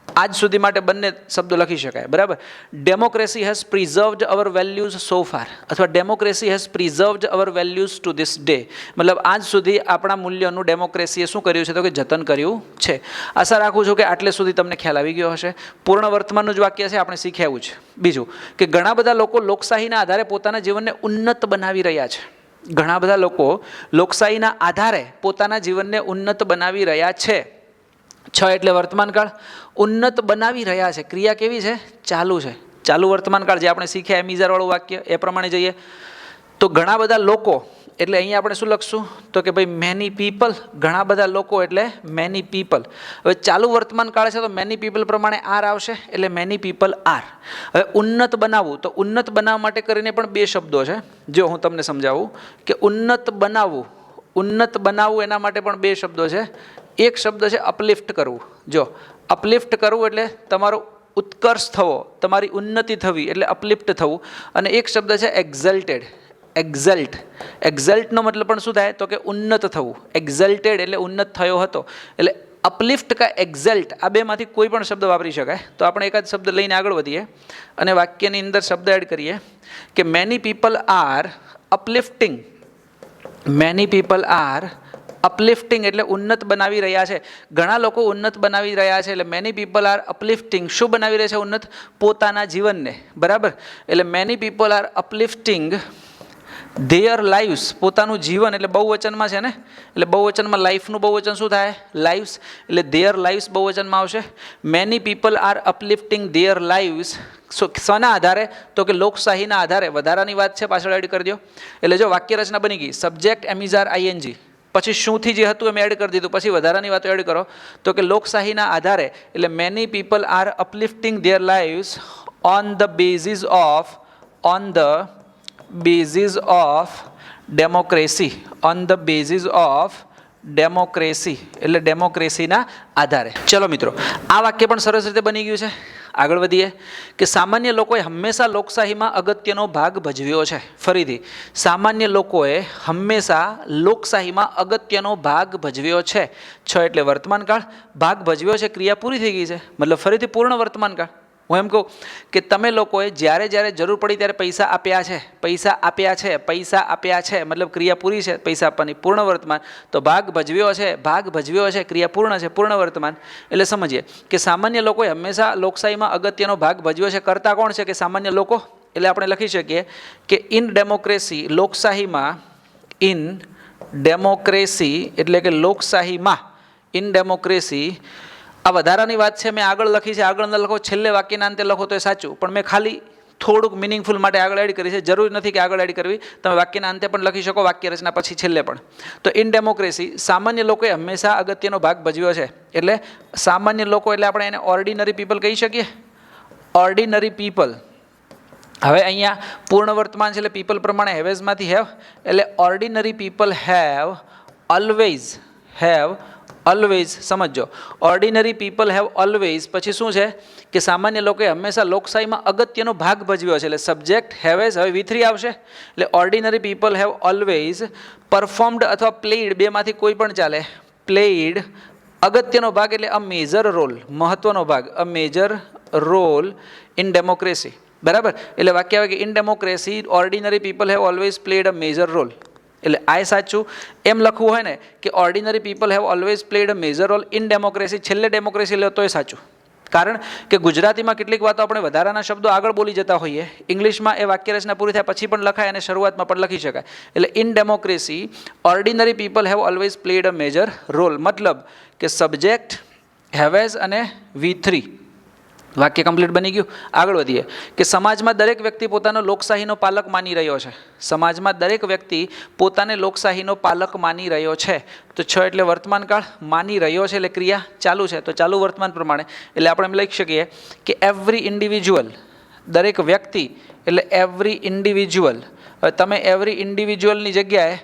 આજ સુધી માટે બંને શબ્દો લખી શકાય. બરાબર. Democracy has preserved our values so far, અથવા democracy has preserved our values to this day, મતલબ આજ સુધી આપણા મૂલ્યોનું ડેમોક્રેસીએ શું કર્યું છે? તો કે જતન કર્યું છે. આશા રાખું છું કે આટલે સુધી તમને ખ્યાલ આવી ગયો હશે. પૂર્ણ વર્તમાનનું જ વાક્ય છે, આપણે શીખ્યા છે. બીજું કે ઘણા બધા લોકો લોકશાહીના આધારે પોતાના જીવનને ઉન્નત બનાવી રહ્યા છે. ઘણા બધા લોકો લોકશાહીના આધારે પોતાના જીવનને ઉન્નત બનાવી રહ્યા છે. છ એટલે વર્તમાન કાળ. ઉન્નત બનાવી રહ્યા છે. ક્રિયા કેવી છે? ચાલુ છે. ચાલુ વર્તમાન કાળ, જે આપણે શીખ્યા એમિઝારવાળું વાક્ય, એ પ્રમાણે જઈએ તો ઘણા બધા લોકો એટલે અહીંયા આપણે શું લખશું? તો કે ભાઈ મેની પીપલ. ઘણા બધા લોકો એટલે મેની પીપલ. હવે ચાલુ વર્તમાન કાળ છે તો મેની પીપલ પ્રમાણે આર આવશે, એટલે મેની પીપલ આર. હવે ઉન્નત બનાવવું, તો ઉન્નત બનાવવા માટે કરીને પણ બે શબ્દો છે. જો હું તમને સમજાવું કે ઉન્નત બનાવવું એના માટે પણ બે શબ્દો છે. એક શબ્દ છે અપલિફ્ટ કરવું. જો અપલિફ્ટ કરવું એટલે તમારો ઉત્કર્ષ થવો, તમારી ઉન્નતિ થવી, એટલે અપલિફ્ટ થવું. અને એક શબ્દ છે એક્ઝલ્ટેડ. એક્ઝલ્ટનો મતલબ પણ શું થાય? તો કે ઉન્નત થવું. એક્ઝલ્ટેડ એટલે ઉન્નત થયો હતો. એટલે અપલિફ્ટ કા એક્ઝલ્ટ, આ બેમાંથી કોઈ પણ શબ્દ વાપરી શકાય. તો આપણે એકાદ શબ્દ લઈને આગળ વધીએ અને વાક્યની અંદર શબ્દ એડ કરીએ કે many people are uplifting. Many people are uplifting એટલે ઉન્નત બનાવી રહ્યા છે. ઘણા લોકો ઉન્નત બનાવી રહ્યા છે. એટલે મેની પીપલ આર અપલિફ્ટિંગ. શું બનાવી રહ્યા છે? ઉન્નત. પોતાના જીવનને. બરાબર. એટલે many people are uplifting their lives. પોતાનું જીવન, એટલે બહુવચનમાં છે ને, એટલે બહુવચનમાં લાઈફનું બહુવચન શું થાય? લાઈવ્સ. એટલે ધેયર લાઈવ્સ બહુવચનમાં આવશે. Many people are uplifting their lives. શાના આધારે? તો કે લોકશાહીના આધારે. વધારાની વાત છે, પાછળ એડ કરી દો. એટલે જો વાક્ય રચના બની ગઈ. સબ્જેક્ટ એમિઝાર આઈએનજી, પછી શુંથી જે હતું એમ એડ કરી દીધું, પછી વધારાની વાતો એડ કરો. તો કે લોકશાહીના આધારે, એટલે many people are uplifting their lives on the basis of democracy. On the basis of democracy એટલે ડેમોક્રેસીના આધારે. ચલો મિત્રો, આ વાક્ય પણ સરસ રીતે બની ગયું છે. આગળ વધીએ કે સામાન્ય લોકોએ હંમેશા લોકશાહીમાં અગત્યનો ભાગ ભજવ્યો છે. ફરીથી, સામાન્ય લોકોએ હંમેશા લોકશાહીમાં અગત્યનો ભાગ ભજવ્યો છે. એટલે વર્તમાનકાળ, ભાગ ભજવ્યો છે ક્રિયા પૂરી થઈ ગઈ છે, મતલબ ફરીથી પૂર્ણ વર્તમાનકાળ. હું એમ કહું કે તમે લોકોએ જ્યારે જ્યારે જરૂર પડી ત્યારે પૈસા આપ્યા છે, પૈસા આપ્યા છે, પૈસા આપ્યા છે, મતલબ ક્રિયા પૂરી છે પૈસા આપવાની, પૂર્ણ વર્તમાન. તો ભાગ ભજવ્યો છે, ભાગ ભજવ્યો છે, ક્રિયા પૂર્ણ છે, પૂર્ણ વર્તમાન. એટલે સમજીએ કે સામાન્ય લોકોએ હંમેશા લોકશાહીમાં અગત્યનો ભાગ ભજવ્યો છે. કરતા કોણ છે કે સામાન્ય લોકો? એટલે આપણે લખી શકીએ કે ઇન ડેમોક્રેસી, લોકશાહીમાં, ઇન ડેમોક્રેસી એટલે કે લોકશાહીમાં, ઇન ડેમોક્રેસી. આ વધારાની વાત છે, મેં આગળ લખી છે, આગળ ન લખો, છેલ્લે વાક્યના અંતે લખો તો એ સાચું, પણ મેં ખાલી થોડુંક મિનિંગફુલ માટે આગળ એડ કરી છે. જરૂરી નથી કે આગળ એડ કરવી, તમે વાક્યના અંતે પણ લખી શકો, વાક્ય રચના પછી છેલ્લે પણ. તો ઇન ડેમોક્રેસી સામાન્ય લોકોએ હંમેશા અગત્યનો ભાગ ભજવ્યો છે. એટલે સામાન્ય લોકો એટલે આપણે એને ઓર્ડિનરી પીપલ કહી શકીએ, ઓર્ડિનરી પીપલ. હવે અહીંયા પૂર્ણ વર્તમાન છે એટલે પીપલ પ્રમાણે હેવેઝમાંથી હેવ, એટલે ઓર્ડિનરી પીપલ હેવ ઓલવેઝ, સમજો, ઓર્ડિનરી પીપલ હેવ ઓલવેઝ. પછી શું છે કે સામાન્ય લોકોએ હંમેશા લોકશાહીમાં અગત્યનો ભાગ ભજવ્યો છે. એટલે સબ્જેક્ટ હેવેઝ, હવે V3 આવશે. એટલે ordinary people have always performed અથવા પ્લેઇડ, બેમાંથી કોઈ પણ ચાલે, પ્લેઇડ અગત્યનો ભાગ એટલે અ મેજર રોલ, મહત્વનો ભાગ, a major role in democracy. બરાબર? એટલે વાક્ય આવે કે in democracy ordinary people have always played a major role. એટલે આ સાચું. એમ લખવું હોય ને કે ordinary people have always played a major role in democracy, છેલ્લે ડેમોક્રેસી લે તો એ સાચું. કારણ કે ગુજરાતીમાં કેટલીક વાતો આપણે વધારાના શબ્દો આગળ બોલી જતા હોઈએ, ઇંગ્લિશમાં એ વાક્ય રચના પૂરી થાય પછી પણ લખાય અને શરૂઆતમાં પણ લખી શકાય. એટલે in democracy ordinary people have always played a major role, મતલબ કે સબ્જેક્ટ હેવેઝ અને V3. વાક્ય કમ્પ્લીટ બની ગયું. આગળ વધીએ કે સમાજમાં દરેક વ્યક્તિ પોતાનો લોકશાહીનો પાલક માની રહ્યો છે. સમાજમાં દરેક વ્યક્તિ પોતાને લોકશાહીનો પાલક માની રહ્યો છે. તો એટલે વર્તમાનકાળ, માની રહ્યો છે એટલે ક્રિયા ચાલુ છે, તો ચાલુ વર્તમાન પ્રમાણે. એટલે આપણે એમ લખી શકીએ કે એવરી ઇન્ડિવિજ્યુઅલ, દરેક વ્યક્તિ એટલે એવરી ઇન્ડિવિજ્યુઅલ. હવે તમે એવરી ઇન્ડિવિજ્યુઅલની જગ્યાએ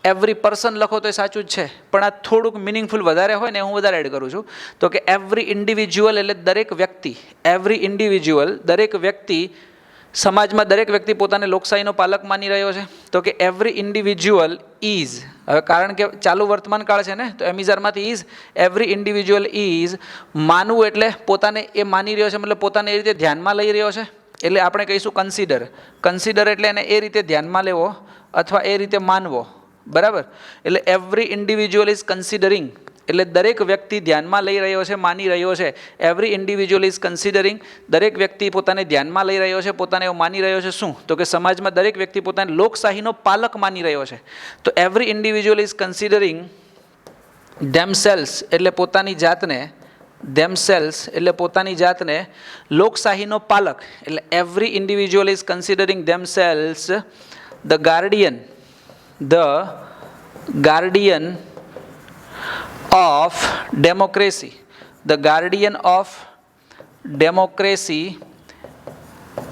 એવરી પર્સન લખો તો એ સાચું જ છે, પણ આ થોડુંક મિનિંગફુલ વધારે હોય ને હું વધારે એડ કરું છું. તો કે એવરી ઇન્ડિવિજ્યુઅલ એટલે દરેક વ્યક્તિ, એવરી ઇન્ડિવિજ્યુઅલ દરેક વ્યક્તિ, સમાજમાં દરેક વ્યક્તિ પોતાને લોકશાહીનો પાલક માની રહ્યો છે. તો કે એવરી ઇન્ડિવિજ્યુઅલ ઇઝ, હવે કારણ કે ચાલુ વર્તમાન કાળ છે ને, તો એમિઝારમાંથી ઇઝ, એવરી ઇન્ડિવિજ્યુઅલ ઇઝ, માનવું એટલે પોતાને એ માની રહ્યો છે, મતલબ પોતાને એ રીતે ધ્યાનમાં લઈ રહ્યો છે. એટલે આપણે કહીશું કન્સિડર. કન્સિડર એટલે એને એ રીતે ધ્યાનમાં લેવો અથવા એ રીતે માનવો. બરાબર? એટલે એવરી ઇન્ડિવિજ્યુઅલ ઇઝ કન્સિડરિંગ, એટલે દરેક વ્યક્તિ ધ્યાનમાં લઈ રહ્યો છે, માની રહ્યો છે. એવરી ઇન્ડિવિજ્યુઅલ ઇઝ કન્સિડરિંગ, દરેક વ્યક્તિ પોતાને ધ્યાનમાં લઈ રહ્યો છે, પોતાને એવું માની રહ્યો છે. શું? તો કે સમાજમાં દરેક વ્યક્તિ પોતાને લોકશાહીનો પાલક માની રહ્યો છે. તો એવરી ઇન્ડિવિજ્યુઅલ ઇઝ કન્સિડરિંગ ધેમસેલ્સ એટલે પોતાની જાતને, ધેમસેલ્સ એટલે પોતાની જાતને લોકશાહીનો પાલક. એટલે every individual is considering themselves the guardian of democracy, the guardian of democracy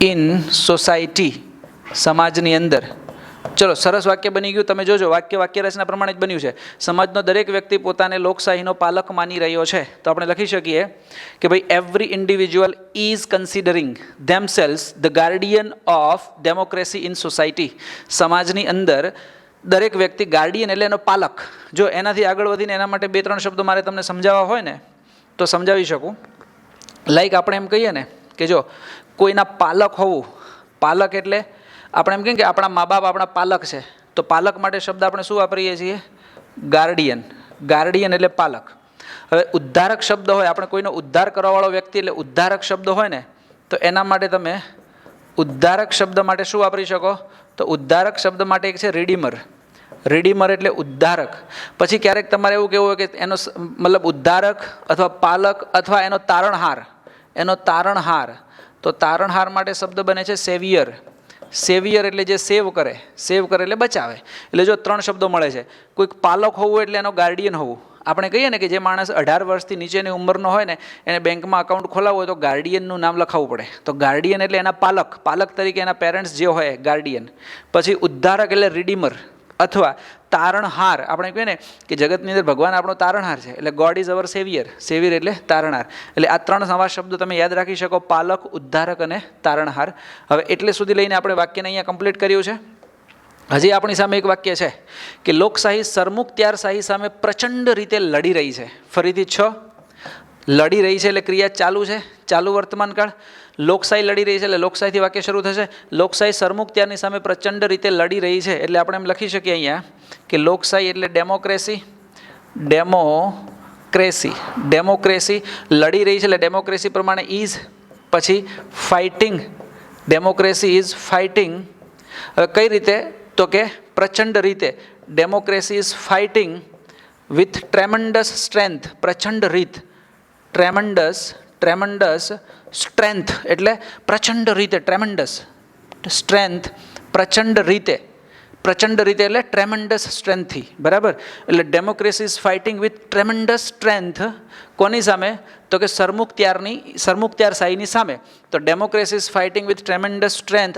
in society, સમાજની અંદર. ચલો, સરસ વાક્ય બની ગયું. તમે જોજો વાક્ય રચના પ્રમાણે જ બન્યું છે. સમાજનો દરેક વ્યક્તિ પોતાને લોકશાહીનો પાલક માની રહ્યો છે. તો આપણે લખી શકીએ કે ભાઈ every individual is considering themselves the guardian of democracy in society. સમાજની અંદર દરેક વ્યક્તિ, ગાર્ડિયન એટલે એનો પાલક. જો એનાથી આગળ વધીને એના માટે 2-3 શબ્દો મારે તમને સમજાવવા હોય ને તો સમજાવી શકું. લાઈક આપણે એમ કહીએ ને કે જો કોઈના પાલક હોવું, પાલક એટલે આપણે એમ કહીએ કે આપણા મા બાપ આપણા પાલક છે, તો પાલક માટે શબ્દ આપણે શું વાપરીએ છીએ? ગાર્ડિયન. ગાર્ડિયન એટલે પાલક. હવે ઉદ્ધારક શબ્દ હોય, આપણે કોઈનો ઉદ્ધાર કરવાવાળો વ્યક્તિ એટલે ઉદ્ધારક શબ્દ હોય ને, તો એના માટે તમે ઉદ્ધારક શબ્દ માટે શું વાપરી શકો? તો ઉદ્ધારક શબ્દ માટે એક છે રિડીમર. રિડીમર એટલે ઉદ્ધારક. પછી ક્યારેક તમારે એવું કહેવું હોય કે એનો મતલબ ઉદ્ધારક અથવા પાલક અથવા એનો તારણહાર, એનો તારણહાર. તો તારણહાર માટે શબ્દ બને છે સેવિયર. સેવિયર એટલે જે સેવ કરે, સેવ કરે એટલે બચાવે. એટલે જો 3 શબ્દો મળે છે. કોઈક પાલક હોવું એટલે એનો ગાર્ડિયન હોવું. આપણે કહીએ ને કે જે માણસ 18 વર્ષથી નીચેની ઉંમરનો હોય ને એને બેંકમાં અકાઉન્ટ ખોલાવવું હોય તો ગાર્ડિયનનું નામ લખાવવું પડે. તો ગાર્ડિયન એટલે એના પાલક, પાલક તરીકે એના પેરેન્ટ્સ જે હોય ગાર્ડિયન. પછી ઉદ્ધારક એટલે રિડીમર. અથવા તારણહાર. આપણે કહીએ ને કે જગતની અંદર ભગવાન આપણો તારણહાર છે, એટલે God is our saviour. Saviour એટલે તારણહાર. એટલે આ 3 નવા શબ્દો તમે યાદ રાખી શકો, પાલક, ઉદ્ધારક અને તારણહાર. હવે એટલે સુધી લઈને આપણે વાક્યને અહીંયા કમ્પ્લીટ કર્યું છે. હજી આપણી સામે એક વાક્ય છે કે લોકશાહી સરમુખત્યારશાહી સામે પ્રચંડ રીતે લડી રહી છે. ફરીથી 6, લડી રહી છે એટલે ક્રિયા ચાલુ છે, ચાલુ વર્તમાનકાળ. લોકશાહી લડી રહી છે એટલે લોકશાહીથી વાક્ય શરૂ થશે. લોકશાહી સરમુખત્યારની સામે પ્રચંડ રીતે લડી રહી છે એટલે આપણે એમ લખી શકીએ અહીંયા કે લોકશાહી એટલે ડેમોક્રેસી. ડેમોક્રેસી લડી રહી છે એટલે ડેમોક્રેસી પ્રમાણે ઇઝ, પછી ફાઇટિંગ. Democracy is fighting. હવે કઈ રીતે? તો કે પ્રચંડ રીતે. Democracy is fighting with tremendous strength. પ્રચંડ રીત, ટ્રેમન્ડસ સ્ટ્રેન્થ એટલે પ્રચંડ રીતે, ટ્રેમન્ડસ સ્ટ્રેન્થ, પ્રચંડ રીતે એટલે ટ્રેમન્ડસ સ્ટ્રેન્થથી. બરાબર? એટલે democracy is fighting with tremendous strength. કોની સામે? તો કે સરમુખત્યારશાહીની સામે. તો democracy is fighting with tremendous strength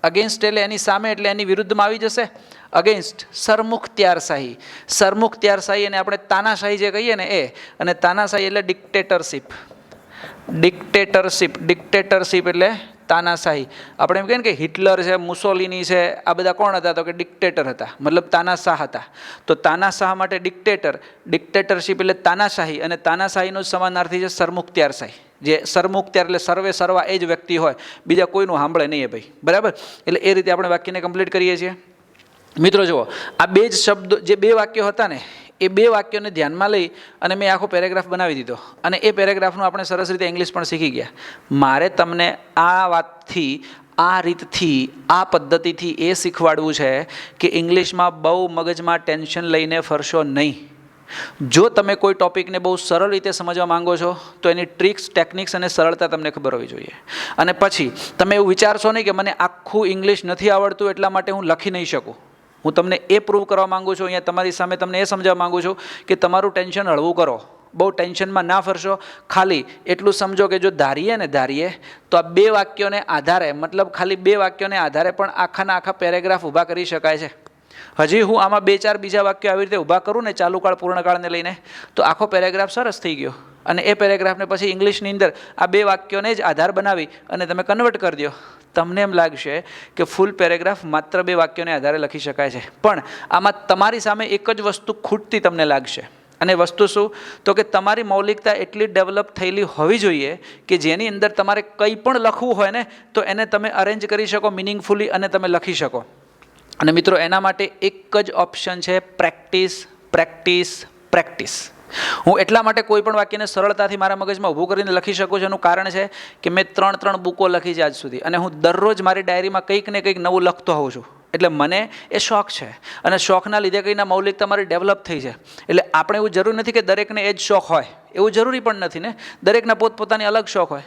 against એટલે એની સામે, એટલે એની વિરુદ્ધમાં આવી જશે. અગેન્સ્ટ સરમુખત્યારશાહી. સરમુખત્યારશાહી અને આપણે તાનાશાહી જે કહીએ ને એ, અને તાનાશાહી એટલે ડિક્ટેટરશીપ એટલે તાનાશાહી. આપણે એમ કહીએ ને કે હિટલર છે, મુસોલિની છે, આ બધા કોણ હતા? તો કે ડિક્ટેટર હતા, મતલબ તાનાશાહ હતા. તો તાનાશાહ માટે ડિક્ટેટરશીપ એટલે તાનાશાહી, અને તાનાશાહીનો સમાનાર્થી છે સરમુખત્યારશાહી. જે સરમુખત્યાર એટલે સર્વે સર્વા એ જ વ્યક્તિ હોય, બીજા કોઈનું સાંભળે નહીં એ ભાઈ. બરાબર? એટલે એ રીતે આપણે વાક્યને કમ્પ્લીટ કરીએ છીએ. મિત્રો જુઓ, આ 2 જ શબ્દો, જે 2 વાક્યો હતા ને, એ 2 વાક્યોને ધ્યાનમાં લઈ અને મેં આખો પેરેગ્રાફ બનાવી દીધો, અને એ પેરેગ્રાફનું આપણે સરસ રીતે ઇંગ્લિશ પણ શીખી ગયા. મારે તમને આ વાતથી, આ રીતથી, આ પદ્ધતિથી એ શીખવાડવું છે કે ઇંગ્લિશમાં બહુ મગજમાં ટેન્શન લઈને ફરશો નહીં. જો તમે કોઈ ટોપિકને બહુ સરળ રીતે સમજવા માંગો છો તો એની ટ્રિક્સ, ટેકનિક્સ અને સરળતા તમને ખબર હોવી જોઈએ. અને પછી તમે એવું વિચારશો નહીં કે મને આખું ઇંગ્લિશ નથી આવડતું એટલા માટે હું લખી નહીં શકું. હું તમને એ પ્રૂવ કરવા માગું છું, અહીંયા તમારી સામે તમને એ સમજાવવા માગું છું કે તમારું ટેન્શન હળવું કરો. બહુ ટેન્શનમાં ના ફરશો. ખાલી એટલું સમજો કે જો ધારીએ તો આ 2 વાક્યોને આધારે, મતલબ ખાલી 2 વાક્યોને આધારે પણ આખાના આખા પેરેગ્રાફ ઊભા કરી શકાય છે. હજી હું આમાં 2-4 બીજા વાક્યો આવી રીતે ઊભા કરું ને, ચાલુ કાળ પૂર્ણકાળને લઈને, તો આખો પેરેગ્રાફ સરસ થઈ ગયો. અને એ પેરેગ્રાફને પછી ઇંગ્લિશની અંદર આ 2 વાક્યોને જ આધાર બનાવી અને તમે કન્વર્ટ કરી દો. તમને એમ લાગશે કે ફૂલ પેરેગ્રાફ માત્ર 2 વાક્યોને આધારે લખી શકાય છે. પણ આમાં તમારી સામે એક જ વસ્તુ ખૂટતી તમને લાગશે. અને વસ્તુ શું? તો કે તમારી મૌલિકતા એટલી ડેવલપ થયેલી હોવી જોઈએ કે જેની અંદર તમારે કંઈ પણ લખવું હોય ને તો એને તમે અરેન્જ કરી શકો મિનિંગફુલી, અને તમે લખી શકો. અને મિત્રો, એના માટે એક જ ઓપ્શન છે, પ્રેક્ટિસ. હું એટલા માટે કોઈ પણ વાક્યને સરળતાથી મારા મગજમાં ઊભું કરીને લખી શકું છું. એનું કારણ છે કે મેં 3 બુકો લખી છે આજ સુધી, અને હું દરરોજ મારી ડાયરીમાં કંઈક ને કંઈક નવું લખતો હોઉં છું. એટલે મને એ શોખ છે, અને શોખના લીધે કંઈના મૌલિકતા મારી ડેવલપ થઈ છે. એટલે આપણે એવું જરૂરી નથી કે દરેકને એ જ શોખ હોય, એવું જરૂરી પણ નથી ને. દરેકના પોતપોતાની અલગ શોખ હોય.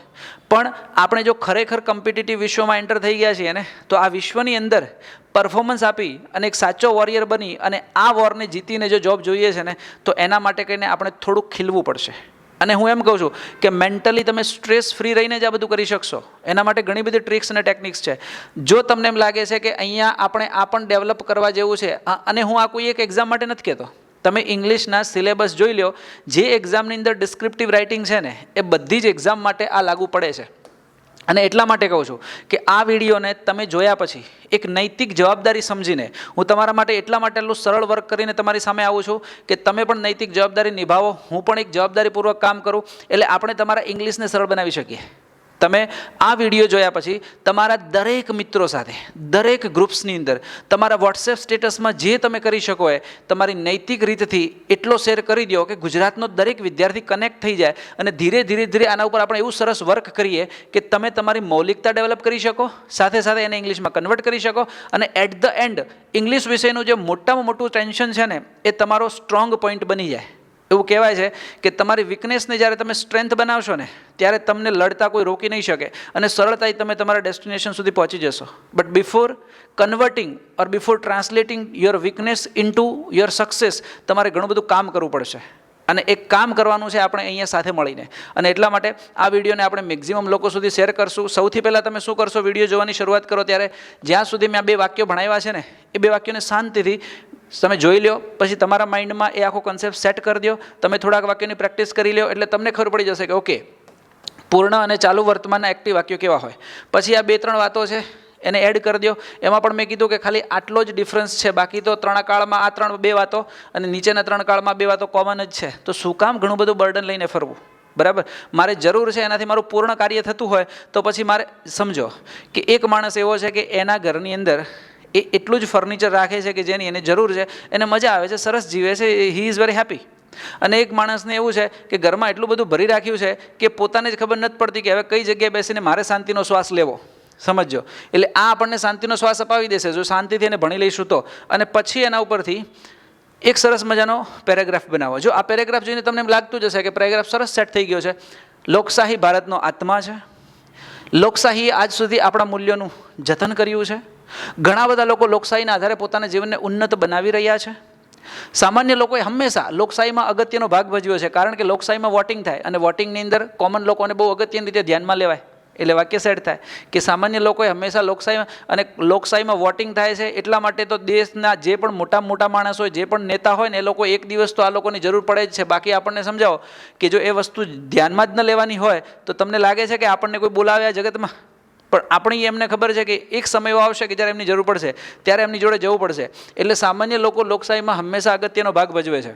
પણ આપણે જો ખરેખર કોમ્પિટિટિવ વિશ્વમાં એન્ટર થઈ ગયા છીએ ને, તો આ વિશ્વની અંદર પરફોર્મન્સ આપી અને એક સાચો વોરિયર બની અને આ વોરને જીતીને જો જોબ જોઈએ છે ને, તો એના માટે કહીને આપણે થોડુંક ખીલવું પડશે. અને હું એમ કહું છું કે મેન્ટલી તમે સ્ટ્રેસ ફ્રી રહીને જ આ બધું કરી શકશો. એના માટે ઘણી બધી ટ્રિક્સ અને ટેકનિક્સ છે. જો તમને એમ લાગે છે કે અહીંયા આપણે આ પણ ડેવલપ કરવા જેવું છે, અને હું આ કોઈ એક એક્ઝામ માટે નથી કહેતો, તમે ઇંગ્લિશના સિલેબસ જોઈ લો. જે એક્ઝામની અંદર ડિસ્ક્રિપ્ટિવ રાઇટિંગ છે ને, એ બધી જ એક્ઝામ માટે આ લાગુ પડે છે. અને એટલા માટે કહું છું કે આ વિડીયોને તમે જોયા પછી એક નૈતિક જવાબદારી સમજીને હું તમારા માટે એટલા માટે એટલું સરળ વર્ક કરીને તમારી સામે આવું છું કે તમે પણ નૈતિક જવાબદારી નિભાવો, હું પણ એક જવાબદારીપૂર્વક કામ કરું, એટલે આપણે તમારા ઇંગ્લિશને સરળ બનાવી શકીએ. તમે આ વિડીયો જોયા પછી તમારા દરેક મિત્રો સાથે, દરેક ગ્રુપ્સની અંદર, તમારા વોટ્સએપ સ્ટેટસમાં જે તમે કરી શકો એ તમારી નૈતિક રીતથી એટલો શેર કરી દો કે ગુજરાતનો દરેક વિદ્યાર્થી કનેક્ટ થઈ જાય. અને ધીરે ધીરે આના ઉપર આપણે એવું સરસ વર્ક કરીએ કે તમે તમારી મૌલિકતા ડેવલપ કરી શકો, સાથે સાથે એને ઇંગ્લિશમાં કન્વર્ટ કરી શકો, અને એટ ધ એન્ડ ઇંગ્લિશ વિષયનું જે મોટામાં મોટું ટેન્શન છે ને, એ તમારો સ્ટ્રોંગ પોઈન્ટ બની જાય. એવું કહેવાય છે કે તમારી વીકનેસને જ્યારે તમે સ્ટ્રેન્થ બનાવશો ને, ત્યારે તમને લડતા કોઈ રોકી નહીં શકે, અને સરળતાથી તમે તમારા ડેસ્ટિનેશન સુધી પહોંચી જશો. But before converting or before translating your weakness into your success, તમારે ઘણું બધું કામ કરવું પડશે. અને એક કામ કરવાનું છે આપણે અહીંયા સાથે મળીને. અને એટલા માટે આ વિડીયોને આપણે મેક્ઝિમમ લોકો સુધી શેર કરશું. સૌથી પહેલાં તમે શું કરશો, વિડીયો જોવાની શરૂઆત કરો ત્યારે જ્યાં સુધી મેં આ 2 વાક્યો ભણાવ્યા છે ને એ 2 વાક્યોને શાંતિથી તમે જોઈ લો. પછી તમારા માઇન્ડમાં એ આખો કન્સેપ્ટ સેટ કરી દો. તમે થોડાક વાક્યોની પ્રેક્ટિસ કરી લો એટલે તમને ખબર પડી જશે કે ઓકે પૂર્ણ અને ચાલુ વર્તમાનના એક્ટિવ વાક્યો કેવા હોય. પછી આ 2-3 વાતો છે એને એડ કરી દો. એમાં પણ મેં કીધું કે ખાલી આટલો જ ડિફરન્સ છે, બાકી તો 3 કાળમાં આ 2 વાતો અને નીચેના 3 કાળમાં 2 વાતો કોમન જ છે. તો શું કામ ઘણું બધું બર્ડન લઈને ફરવું, બરાબર? મારે જરૂર છે એનાથી મારું પૂર્ણ કાર્ય થતું હોય તો પછી મારે સમજો કે એક માણસ એવો છે કે એના ઘરની અંદર એ એટલું જ ફર્નિચર રાખે છે કે જેની એને જરૂર છે, એને મજા આવે છે, સરસ જીવે છે, હી ઇઝ વેરી હેપી. અને એક માણસને એવું છે કે ઘરમાં એટલું બધું ભરી રાખ્યું છે કે પોતાને જ ખબર નથી પડતી કે હવે કઈ જગ્યાએ બેસીને મારે શાંતિનો શ્વાસ લેવો. સમજો, એટલે આ આપણને શાંતિનો શ્વાસ અપાવી દેશે જો શાંતિથી એને ભણી લઈશું તો. અને પછી એના ઉપરથી એક સરસ મજાનો પેરેગ્રાફ બનાવો. જો આ પેરેગ્રાફ જોઈને તમને એમ લાગતું જ હશે કે પેરેગ્રાફ સરસ સેટ થઈ ગયો છે. લોકશાહી ભારતનો આત્મા છે. લોકશાહીએ આજ સુધી આપણા મૂલ્યોનું જતન કર્યું છે. ઘણા બધા લોકો લોકશાહીના આધારે પોતાના જીવનને ઉન્નત બનાવી રહ્યા છે. સામાન્ય લોકોએ હંમેશા લોકશાહીમાં અગત્યનો ભાગ ભજવ્યો છે, કારણ કે લોકશાહીમાં વોટિંગ થાય અને વોટિંગની અંદર કોમન લોકોને બહુ અગત્યની રીતે ધ્યાનમાં લેવાય. એટલે વાક્ય સેટ થાય કે સામાન્ય લોકોએ હંમેશા લોકશાહીમાં, અને લોકશાહીમાં વોટિંગ થાય છે એટલા માટે તો દેશના જે પણ મોટા માણસ હોય, જે પણ નેતા હોય ને એ લોકો એક દિવસ તો આ લોકોની જરૂર પડે જ છે. બાકી આપણને સમજાવો કે જો એ વસ્તુ ધ્યાનમાં જ ન લેવાની હોય તો તમને લાગે છે કે આપણને કોઈ બોલાવે આ જગતમાં? પણ આપણી એમને ખબર છે કે એક સમય એવો આવશે કે જ્યારે એમની જરૂર પડશે ત્યારે એમની જોડે જવું પડશે. એટલે સામાન્ય લોકો લોકશાહીમાં હંમેશા અગત્યનો ભાગ ભજવે છે.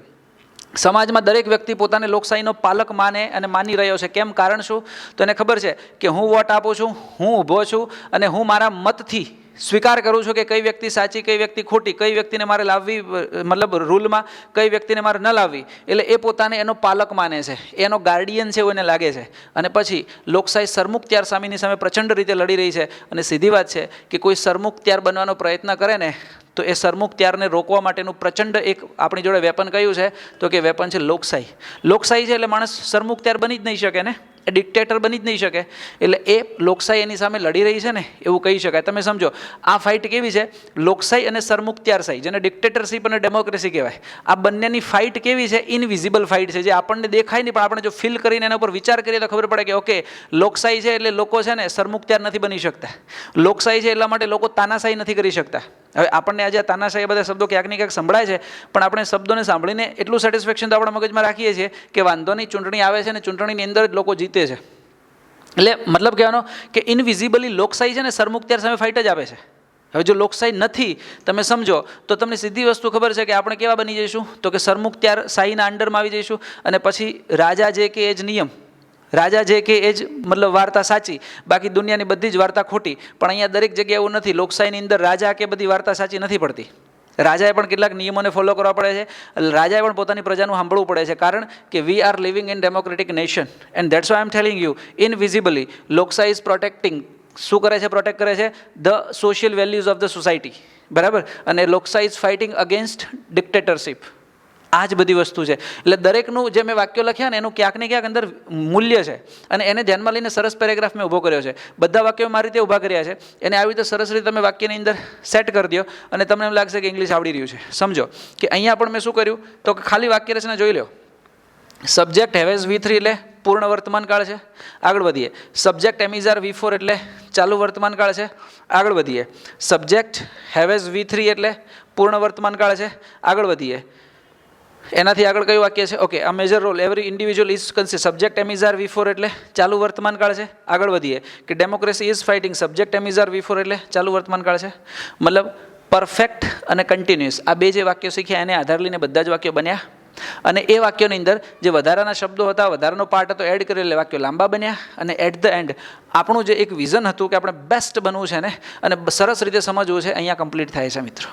સમાજમાં દરેક વ્યક્તિ પોતાને લોકશાહીનો પાલક માને અને માની રહ્યો છે. કેમ? કારણ શું? તો એને ખબર છે કે હું વોટ આપું છું, હું ઊભો છું અને હું મારા મતથી સ્વીકાર કરું છું કે કઈ વ્યક્તિ સાચી, કઈ વ્યક્તિ ખોટી, કઈ વ્યક્તિને મારે લાવવી, મતલબ રૂલમાં કઈ વ્યક્તિને મારે ન લાવવી. એટલે એ પોતાને એનો પાલક માને છે, એનો ગાર્ડિયન છે એવું એને લાગે છે. અને પછી લોકશાહી સરમુખત્યાર સામેની સામે પ્રચંડ રીતે લડી રહી છે. અને સીધી વાત છે કે કોઈ સરમુખત્યાર બનવાનો પ્રયત્ન કરે ને તો એ સરમુખત્યારને રોકવા માટેનું પ્રચંડ એક આપણી જોડે વેપન કયું છે તો કે વેપન છે લોકશાહી. લોકશાહી છે એટલે માણસ સરમુખત્યાર બની જ નહીં શકે ને, એ ડિક્ટેટર બની જ નહીં શકે. એટલે એ લોકશાહી એની સામે લડી રહી છે ને એવું કહી શકાય. તમે સમજો આ ફાઇટ કેવી છે, લોકશાહી અને સરમુખત્યારશાહી, જેને ડિક્ટેટરશીપ અને ડેમોક્રેસી કહેવાય. આ બંનેની ફાઇટ કેવી છે? ઇનવિઝિબલ ફાઇટ છે, જે આપણને દેખાય નહીં, પણ આપણે જો ફીલ કરીને એના ઉપર વિચાર કરીએ તો ખબર પડે કે ઓકે લોકશાહી છે એટલે લોકો છે ને સરમુખત્યાર નથી બની શકતા. લોકશાહી છે એટલા માટે લોકો તાનાશાહી નથી કરી શકતા. હવે આપણને આજે તાનાશાહી બધા શબ્દો ક્યાંક ને ક્યાંક સંભળાય છે, પણ આપણે શબ્દોને સાંભળીને એટલું સેટિસ્ફેક્શન તો આપણા મગજમાં રાખીએ છીએ કે વાંધો નહીં, ચૂંટણી આવે છે ને ચૂંટણીની અંદર જ લોકો જીતે છે. એટલે મતલબ કહેવાનો કે ઇનવિઝિબલી લોકશાહી છે ને સરમુખત્યાર સામે ફાઇટ જ આપે છે. હવે જો લોકશાહી નથી તમે સમજો તો તમને સીધી વસ્તુ ખબર છે કે આપણે કેવા બની જઈશું તો કે સરમુખત્યાર શાહીના અંડરમાં આવી જઈશું. અને પછી રાજા જે કે એ જ નિયમ, રાજા જે કે એ જ મતલબ વાર્તા સાચી, બાકી દુનિયાની બધી જ વાર્તા ખોટી. પણ અહીંયા દરેક જગ્યાએ એવું નથી. લોકશાહીની અંદર રાજા કે બધી વાર્તા સાચી નથી પડતી. રાજાએ પણ કેટલાક નિયમોને ફોલો કરવા પડે છે. રાજાએ પણ પોતાની પ્રજાનું સાંભળવું પડે છે, કારણ કે we are living in democratic nation and that's why I am telling you invisibly લોકશાહી ઇઝ પ્રોટેક્ટિંગ. શું કરે છે? પ્રોટેક્ટ કરે છે the social values of the society, બરાબર? અને લોકશાહી ઇઝ ફાઇટિંગ અગેન્સ્ટ ડિક્ટેટરશીપ. આ જ બધી વસ્તુ છે. એટલે દરેકનું જે મેં વાક્યો લખ્યા ને એનું ક્યાંક ને ક્યાંક અંદર મૂલ્ય છે, અને એને ધ્યાનમાં લઈને સરસ પેરેગ્રાફ મેં ઊભો કર્યો છે. બધા વાક્યો મારી રીતે ઊભા કર્યા છે. એને આવી રીતે સરસ રીતે તમે વાક્યની અંદર સેટ કરી દો અને તમને એમ લાગશે કે ઇંગ્લિશ આવડી રહ્યું છે. સમજો કે અહીંયા પણ મેં શું કર્યું તો કે ખાલી વાક્ય રચના જોઈ લો. સબ્જેક્ટ હેવેઝ V3 એટલે પૂર્ણ વર્તમાન કાળ છે. આગળ વધીએ. સબ્જેક્ટ એમિઝાર V4 એટલે ચાલુ વર્તમાન કાળ છે. આગળ વધીએ. સબ્જેક્ટ હેવેઝ V3 એટલે પૂર્ણ વર્તમાન કાળ છે. આગળ વધીએ. એનાથી આગળ કયું વાક્ય છે? ઓકે, આ major role every individual is કન્સી. સબ્જેક્ટ એમિઝાર V4 એટલે ચાલુ વર્તમાન કાળ છે. આગળ વધીએ કે ડેમોક્રેસી ઇઝ ફાઇટિંગ. સબ્જેક્ટ એમિઝાર V4 એટલે ચાલુ વર્તમાન કાળ છે. મતલબ પરફેક્ટ અને કન્ટિન્યુઅસ આ બે જે વાક્યો શીખ્યા એને આધાર લઈને બધા જ વાક્યો બન્યા. અને એ વાક્યોની અંદર જે વધારાના શબ્દો હતા, વધારાનો પાર્ટ હતો એડ કરી એટલે વાક્યો લાંબા બન્યા. અને એટ ધ એન્ડ આપણું જે એક વિઝન હતું કે આપણે બેસ્ટ બનવું છે ને અને સરસ રીતે સમજવું છે, અહીંયા કમ્પ્લીટ થાય છે મિત્રો.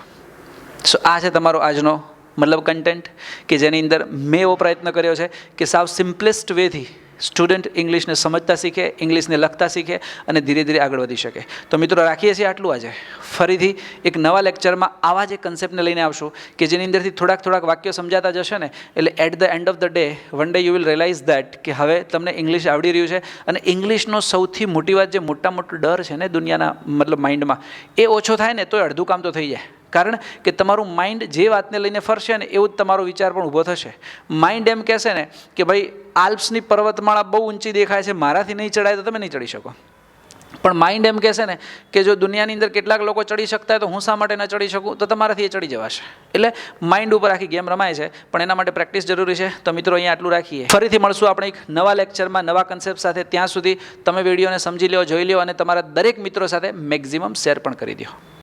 સો આ છે તમારો આજનો મતલબ કન્ટેન્ટ કે જેની અંદર મેં એવો પ્રયત્ન કર્યો છે કે સાવ સિમ્પલેસ્ટ વેથી સ્ટુડન્ટ ઇંગ્લિશને સમજતા શીખે, ઇંગ્લિશને લખતા શીખે અને ધીરે ધીરે આગળ વધી શકે. તો મિત્રો રાખીએ છીએ આટલું આજે. ફરીથી એક નવા લેક્ચરમાં આવા જ એક કન્સેપ્ટને લઈને આવશું કે જેની અંદરથી થોડાક વાક્યો સમજાતા જશે ને એટલે at the end of the day one day you will realize that કે હવે તમને ઇંગ્લિશ આવડી રહ્યું છે. અને ઇંગ્લિશનો સૌથી મોટી વાત જે મોટો ડર છે ને દુનિયાના મતલબ માઇન્ડમાં, એ ઓછો થાય ને તો અડધું કામ તો થઈ જાય. કારણ કે તમારું માઇન્ડ જે વાતને લઈને ફરશે ને એવું જ તમારો વિચાર પણ ઊભો થશે. માઇન્ડ એમ કહેશે ને કે ભાઈ આલ્પ્સની પર્વતમાળા બહુ ઊંચી દેખાય છે, મારાથી નહીં ચડાય તો તમે નહીં ચડી શકો. પણ માઇન્ડ એમ કહેશે ને કે જો દુનિયાની અંદર કેટલાક લોકો ચડી શકતા હોય તો હું શા માટે ન ચડી શકું, તો તમારાથી એ ચડી જવાશે. એટલે માઇન્ડ ઉપર આખી ગેમ રમાય છે, પણ એના માટે પ્રેક્ટિસ જરૂરી છે. તો મિત્રો અહીંયા આટલું રાખીએ. ફરીથી મળશું આપણે એક નવા લેક્ચરમાં નવા કન્સેપ્ટ સાથે. ત્યાં સુધી તમે વિડીયોને સમજી લો, જોઈ લો અને તમારા દરેક મિત્રો સાથે મેક્સિમમ શેર પણ કરી દો.